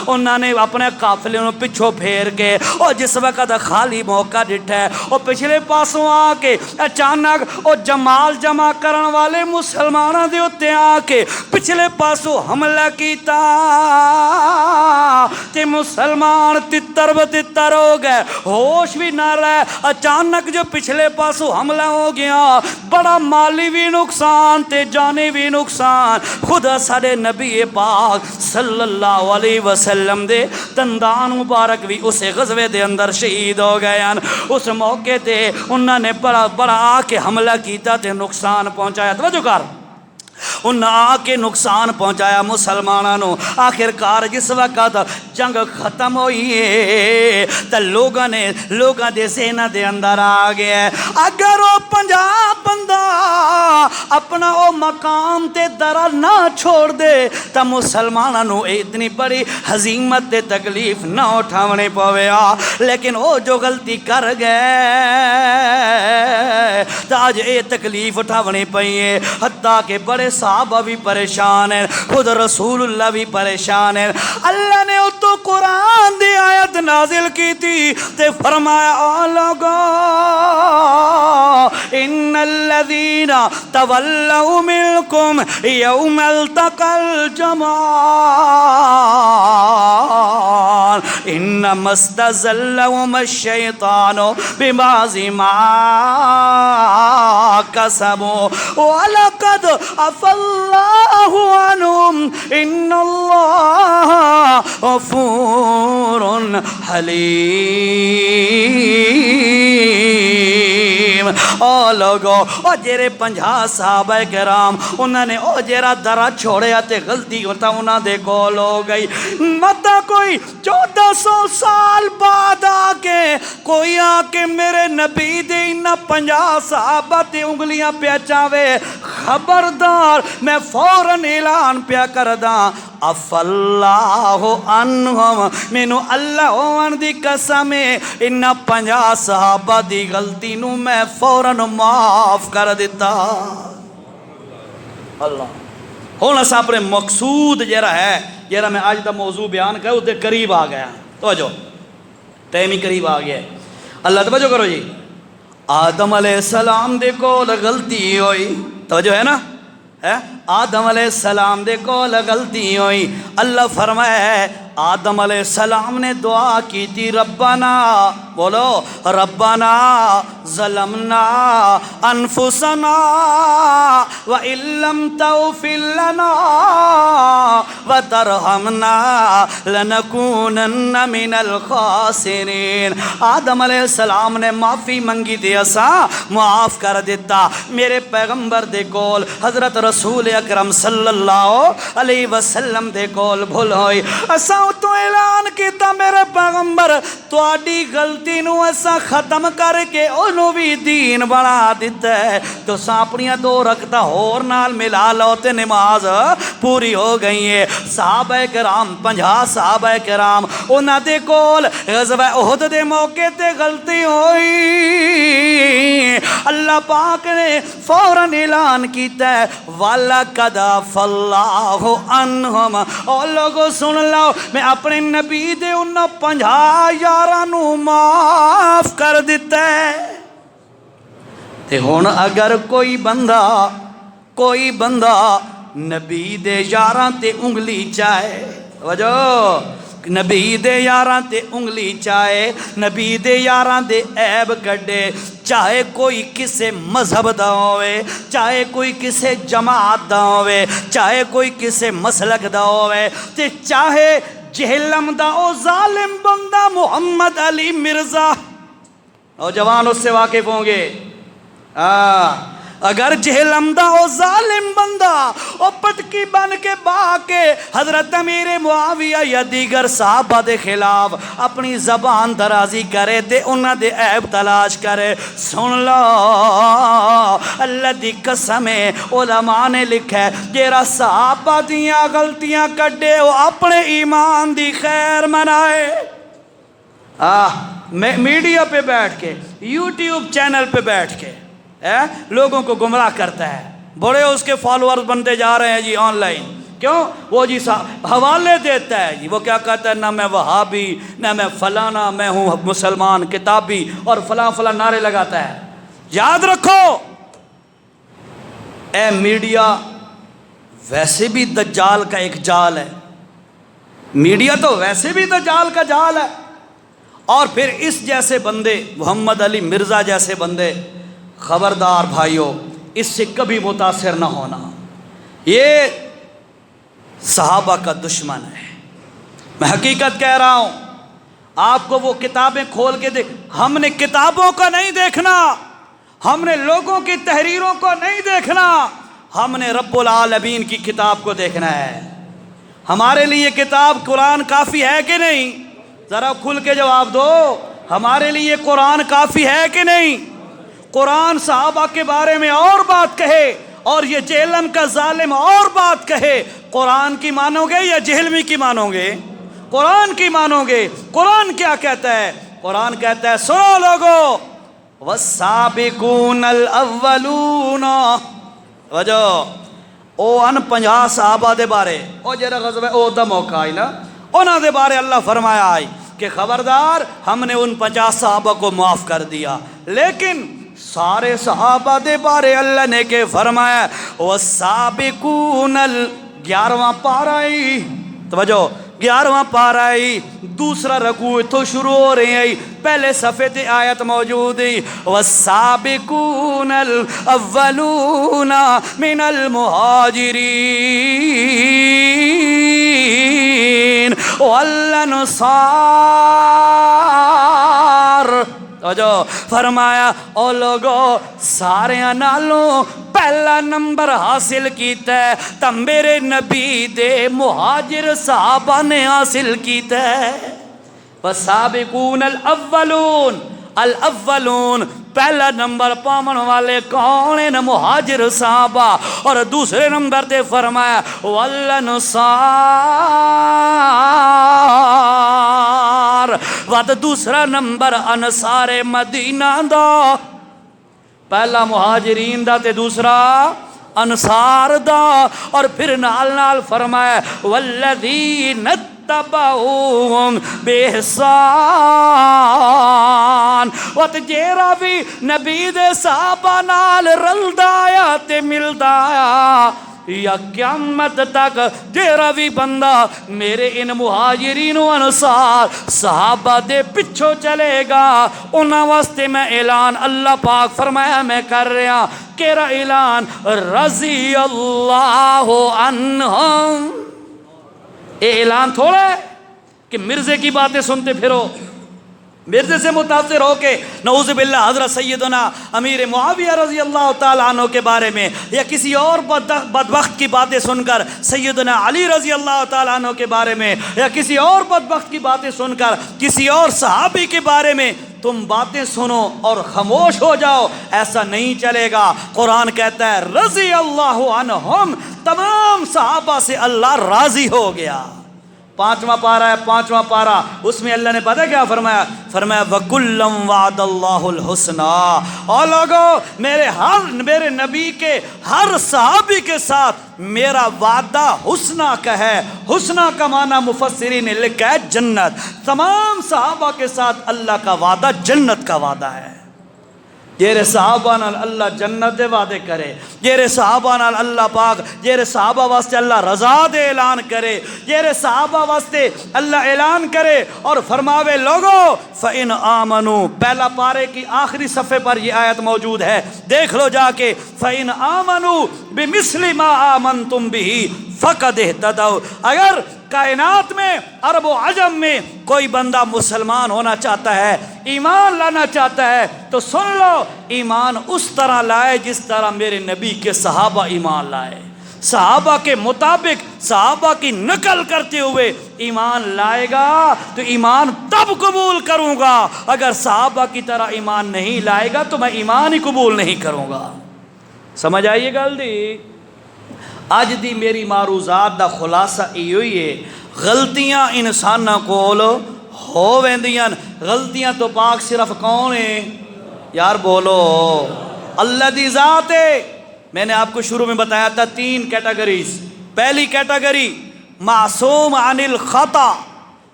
انہاں نے اپنے قافلے انہوں پچھو پھیر کے اور جس وقت خالی موقع ڈٹھا ہے اور پچھلے پاسوں آ کے اچانک اور جمال جمع کرن والے مسلمانوں دے ہوتے آ کے پچھلے پاسوں حملہ کیتا تے مسلمان تتر بتتر ہو گئے ہوش بھی نہ رہے اچانک جو پچھلے پاسوں حملہ ہو گیا بڑا مالی بھی نقصان تے جانی بھی نقصان خدا سارے نبی پاک صلی اللہ علیہ وسلم دے دندان مبارک بھی اسے غزوے دے اندر شہید ہو گئے ہیں اس موقع تے انہوں نے بڑا آ کے حملہ کیتا تے نقصان پہنچایا توجہ کر انہاں آ کے نقصان پہنچایا مسلمانوں آخرکار جس وقت جنگ ختم ہوئی ہے تو لوگاں دے ذہن دے اندر آ گیا اگر وہ 50 بندہ اپنا وہ مقام تے درہ نہ چھوڑ دے تو مسلمانوں اتنی بڑی ہزیمت تے تکلیف نہ اٹھاونے پویا لیکن وہ جو غلطی کر گئے تو آج یہ تکلیف اٹھاونے پئیے حتیٰ کہ بڑے صحابہ بھی پریشان ہیں خود رسول اللہ بھی پریشان ہیں اللہ نے تو قرآن دی آیت نازل کی تھی تے فرمایا آ لوگو ان الذین تولوا منکم یوم التقى الجمعان انما استزلهم الشیطان ببعض ما کسبوا ولقد عفا اللہ عنہم ان اللہ غفور حلیم او لوگو او جیرے 50 صحابہ کرام انہوں نے او جیرا درہ چھوڑے آتے غلطی ہوتا انہوں دے کول ہو گئی مطا کوئی 1400 سال بعد آکے کوئی آکے میرے نبی دے انہا 50 صحابہ تے انگلیاں پہ چاوے خبردار میں فوراً اعلان پیا کردہ اف اللہ عنہم مینو اللہ ان دی قسم انہا 50 صحابہ دی غلطی نو میں فوراً معاف کر دیتا اللہ ہونا سا اپنے مقصود جیرا ہے جیرا میں آج دا موضوع بیان کرے اس دے قریب آ گیا توجہ ٹائم ہی قریب آ گیا اللہ توجہ کرو جی آدم علیہ السلام دے کول غلطی ہوئی توجہ ہے نا آدم علیہ السلام دے کول غلطی ہوئی اللہ فرمائے آدم علیہ السلام نے دعا کی تھی ربنا بولو ربنا ظلمنا انفسنا وَإِن لَّمْ تَغْفِرْ لَنَا وَتَرْحَمْنَا لَنَكُونَنَّ مِنَ الْخَاسِرِينَ آدم علیہ السلام نے معافی منگی تھی اساں معاف کر دیتا میرے پیغمبر دے کول حضرت رسول اکرم صلی اللہ علیہ وسلم دے کول بھول ہوئی اساں تو اعلان کیتا میرے پیغمبر تواڈی غلطی نو اساں ختم کر کے انہوں بھی دین بنا دیتا ہے تو ساں اپنیاں 2 رکعتاں اور نال ملا لو تے نماز پوری ہو گئی ہے صحابہ کرام 50 صحابہ کرام انہاں دے کول غزوہ احد دے موقع تے غلطی ہوئی اللہ پاک نے فوراً اعلان کیتا ہے وَلَقَدْ عَفَا اللَّهُ عَنْهُمْ اور لوگوں سن لو میں اپنے نبی دے انہوں 50 یاراں نو معاف کر دیتا ہے تے ہون اگر کوئی بندہ نبی دے یاراں تے انگلی چاہے وجہ نبی دے یاراں تے انگلی چاہے نبی دے یاراں دے عیب کڈے چاہے کوئی کسے مذہب دا ہوئے چاہے کوئی کسے جماعت دا ہوئے چاہے کوئی کسے مسلک دا ہوئے تے چاہے جہلم دا او ظالم بندہ محمد علی مرزا نوجوان اس سے واقف ہوں گے اگر جہلم دا او ظالم بندہ او پٹکی بن کے با کے حضرت امیر معاویہ یا دیگر صحابہ دے خلاف اپنی زبان درازی کرے تے انہاں دے عیب تلاش کرے سن لو اللہ دی قسم علماء نے لکھا ہے جیرا صحابہ دیاں غلطیاں کڈے وہ اپنے ایمان دی خیر منائے میڈیا پہ بیٹھ کے یوٹیوب چینل پہ بیٹھ کے لوگوں کو گمراہ کرتا ہے بڑے اس کے فالورز بنتے جا رہے ہیں جی آن لائن کیوں وہ جی حوالے دیتا ہے جی وہ کیا کہتا ہے نہ میں وہابی نہ میں فلانا میں ہوں مسلمان کتابی اور فلاں نعرے لگاتا ہے یاد رکھو اے میڈیا ویسے بھی دجال کا ایک جال ہے میڈیا تو ویسے بھی دجال کا جال ہے اور پھر اس جیسے بندے محمد علی مرزا جیسے بندے خبردار بھائیوں اس سے کبھی متاثر نہ ہونا یہ صحابہ کا دشمن ہے میں حقیقت کہہ رہا ہوں آپ کو وہ کتابیں کھول کے دیکھ ہم نے کتابوں کا نہیں دیکھنا ہم نے لوگوں کی تحریروں کو نہیں دیکھنا ہم نے رب العالمین کی کتاب کو دیکھنا ہے ہمارے لیے کتاب قرآن کافی ہے کہ نہیں ذرا کھل کے جواب دو ہمارے لیے قرآن کافی ہے کہ نہیں قرآن صحابہ کے بارے میں اور بات کہے اور یہ جہلم کا ظالم اور بات کہے قرآن کی مانو گے یا جہلمی کی مانو گے قرآن کی مانو گے قرآن کیا کہتا ہے قرآن کہتا ہے سنو لوگو والسابقون الاولون وجہ او ان 50 صحابہ دے بارے او جرا غزوہ او دا موقع آئی نا انہاں دے بارے اللہ فرمایا آئی کہ خبردار ہم نے ان 50 صحابہ کو معاف کر دیا لیکن سارے صحابہ دے بارے اللہ نے کہ فرمایا والسابقون 11واں پارائی توجہ 11واں پارائی دوسرا رکوع تو شروع ہو رہی ہے پہلے صفحے تے آیت موجود ہے والسابقون الاولون من المہاجرین والانصار تو جو فرمایا او لوگو سارے نالوں پہلا نمبر حاصل کیتا ہے تو میرے نبی دے مہاجر صحابہ نے حاصل کیتا ہے. والسابقون الاولون الاولون پہلا نمبر پامن والے کون ہیں؟ مہاجر صحابہ. اور دوسرے نمبر تے فرمایا والانصار وقت دوسرا نمبر انصار مدینہ دا. پہلا مہاجرین دا تے دوسرا انصار دا. اور پھر نال نال فرمایا والذین تبعوہم بإحسان وقت جیرا بھی نبی دے صحابہ نال رلدا آیا تے ملدا آیا یا قیامت تک جیرا بھی بندہ میرے ان مہاجرین و انصار صحابہ دے پچھو چلے گا انہاں واسطے میں اعلان اللہ پاک فرمایا میں کر رہا. کیرا اعلان؟ رضی اللہ عنہم. یہ اعلان تھوڑا ہے کہ مرزے کی باتیں سنتے پھرو، مرزے سے متاثر ہو کے نعوذ باللہ حضرت سیدنا امیر معاویہ رضی اللہ تعالیٰ عنہ کے بارے میں یا کسی اور بدبخت کی باتیں سن کر سیدنا علی رضی اللہ تعالیٰ عنہ کے بارے میں یا کسی اور بدبخت کی باتیں سن کر کسی اور صحابی کے بارے میں تم باتیں سنو اور خاموش ہو جاؤ، ایسا نہیں چلے گا. قرآن کہتا ہے رضی اللہ عنہم، تمام صحابہ سے اللہ راضی ہو گیا. 5واں پارہ ہے، 5واں پارہ، اس میں اللہ نے پتہ کیا فرمایا؟ فرمایا وَكُلًّا وَعَدَ اللَّهُ الْحُسْنَى. اور لوگو میرے نبی کے ہر صحابی کے ساتھ میرا وعدہ حسنہ کا ہے. حسنہ کا معنی مفسرین نے لکھا ہے جنت. تمام صحابہ کے ساتھ اللہ کا وعدہ جنت کا وعدہ ہے. جیرے صحابہ نال اللہ جنت دے وعدے کرے، جیرے صحابہ نال اللہ پاک جیرے صحابہ واسطے اللہ رضا دے اعلان کرے، جیرے صحابہ واسطے اللہ اعلان کرے اور فرماوے لوگو فَإِنْ آمَنُوا. پہلا پارے کی آخری صفحے پر یہ آیت موجود ہے، دیکھ لو جا کے. فَإِنْ آمَنُوا بِمِثْلِ مَا آمَنْتُمْ بِهِ فَقَدْ اهْتَدَوْا. اگر کائنات میں عرب و عجم میں کوئی بندہ مسلمان ہونا چاہتا ہے، ایمان لانا چاہتا ہے تو سن لو، ایمان اس طرح لائے جس طرح میرے نبی کے صحابہ ایمان لائے. صحابہ کے مطابق صحابہ کی نقل کرتے ہوئے ایمان لائے گا تو ایمان تب قبول کروں گا. اگر صحابہ کی طرح ایمان نہیں لائے گا تو میں ایمان ہی قبول نہیں کروں گا. سمجھ آئیے گل دی؟ اج دی میری معروضات دا خلاصہ ایو ہی ہے، غلطیاں انساناں کول ہو ویندیاں. غلطیاں تو پاک صرف کون ہیں یار؟ بولو اللہ دی ذات ہے. میں نے آپ کو شروع میں بتایا تھا 3 کیٹیگریز. پہلی کیٹیگری معصوم عن الخطا،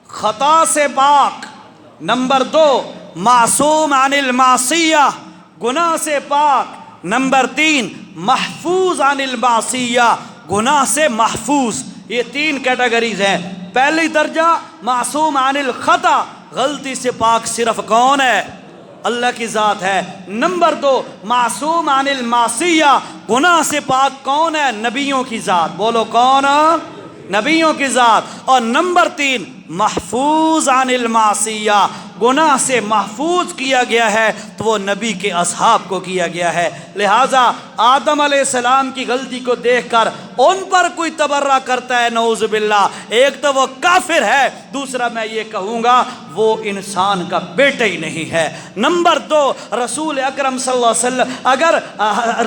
خطا سے پاک. نمبر 2 معصوم عن المعصیہ، گناہ سے پاک. نمبر 3 محفوظ عن المعصیہ، گناہ سے محفوظ. یہ 3 کیٹیگریز ہیں. پہلی درجہ معصوم عن الخطا، غلطی سے پاک صرف کون ہے؟ اللہ کی ذات ہے. نمبر 2 معصوم عن المعصیہ، گناہ سے پاک کون ہے؟ نبیوں کی ذات. بولو کون؟ نبیوں کی ذات. اور نمبر 3 محفوظ عن المعصیہ، گناہ سے محفوظ کیا گیا ہے تو وہ نبی کے اصحاب کو کیا گیا ہے. لہٰذا آدم علیہ السلام کی غلطی کو دیکھ کر ان پر کوئی تبرہ کرتا ہے، نعوذ باللہ، ایک تو وہ کافر ہے، دوسرا میں یہ کہوں گا وہ انسان کا بیٹا ہی نہیں ہے. نمبر 2 رسول اکرم صلی اللہ علیہ وسلم، اگر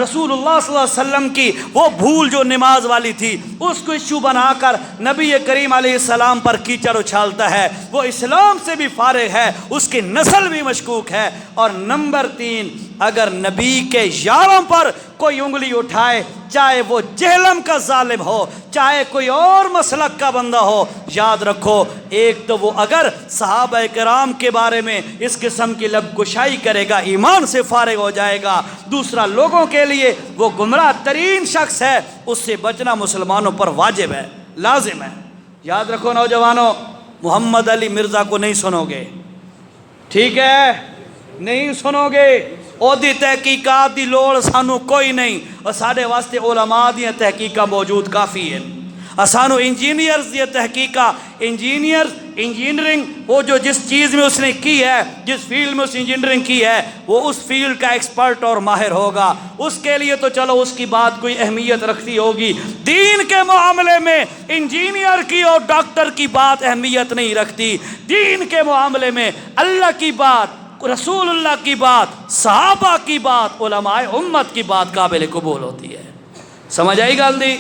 رسول اللہ صلی اللہ علیہ وسلم کی وہ بھول جو نماز والی تھی اس کو ایشو بنا کر نبی کریم علیہ السلام پر کیچڑ اچھالتا ہے، وہ اسلام سے بھی فارغ ہے، اس کی نسل بھی مشکوک ہے. اور نمبر 3 اگر نبی کے یاروں پر کوئی انگلی اٹھائے، چاہے وہ جہلم کا ظالم ہو، چاہے کوئی اور مسلک کا بندہ ہو، یاد رکھو ایک تو وہ اگر صحابہ کرام کے بارے میں اس قسم کی لب گشائی کرے گا ایمان سے فارغ ہو جائے گا، دوسرا لوگوں کے لیے وہ گمراہ ترین شخص ہے، اس سے بچنا مسلمانوں پر واجب ہے، لازم ہے. یاد رکھو نوجوانوں، محمد علی مرزا کو نہیں سنو گے، ٹھیک ہے؟ نہیں سنو گے. او دی تحقیقات دی لوڑ سانو کوئی نہیں، اور ساڑھے واسطے علماء دی تحقیقات موجود کافی ہیں. سانو انجینئرز دی تحقیقات، انجینئرز انجینئرنگ وہ جو جس چیز میں اس نے کی ہے، جس فیلڈ میں اس انجینئرنگ کی ہے، وہ اس فیلڈ کا ایکسپرٹ اور ماہر ہوگا، اس کے لیے تو چلو اس کی بات کوئی اہمیت رکھتی ہوگی۔ دین کے معاملے میں انجینئر کی اور ڈاکٹر کی بات اہمیت نہیں رکھتی، دین کے معاملے میں اللہ کی بات، رسول اللہ کی بات، صحابہ کی بات، علماء امت کی بات قابل قبول ہوتی ہے۔ سمجھ آئی گل دی؟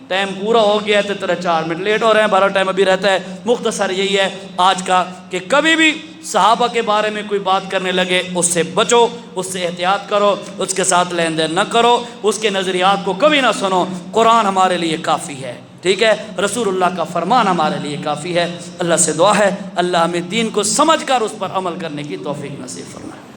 ٹائم پورا ہو گیا ہے، 4 منٹ لیٹ ہو رہے ہیں، 12 ٹائم ابھی رہتا ہے۔ مختصر یہی ہے آج کا کہ کبھی بھی صحابہ کے بارے میں کوئی بات کرنے لگے اس سے بچو، اس سے احتیاط کرو، اس کے ساتھ لین دین نہ کرو، اس کے نظریات کو کبھی نہ سنو۔ قرآن ہمارے لیے کافی ہے، ٹھیک ہے، رسول اللہ کا فرمان ہمارے لیے کافی ہے۔ اللہ سے دعا ہے اللہ ہمیں دین کو سمجھ کر اس پر عمل کرنے کی توفیق نصیب فرمائے۔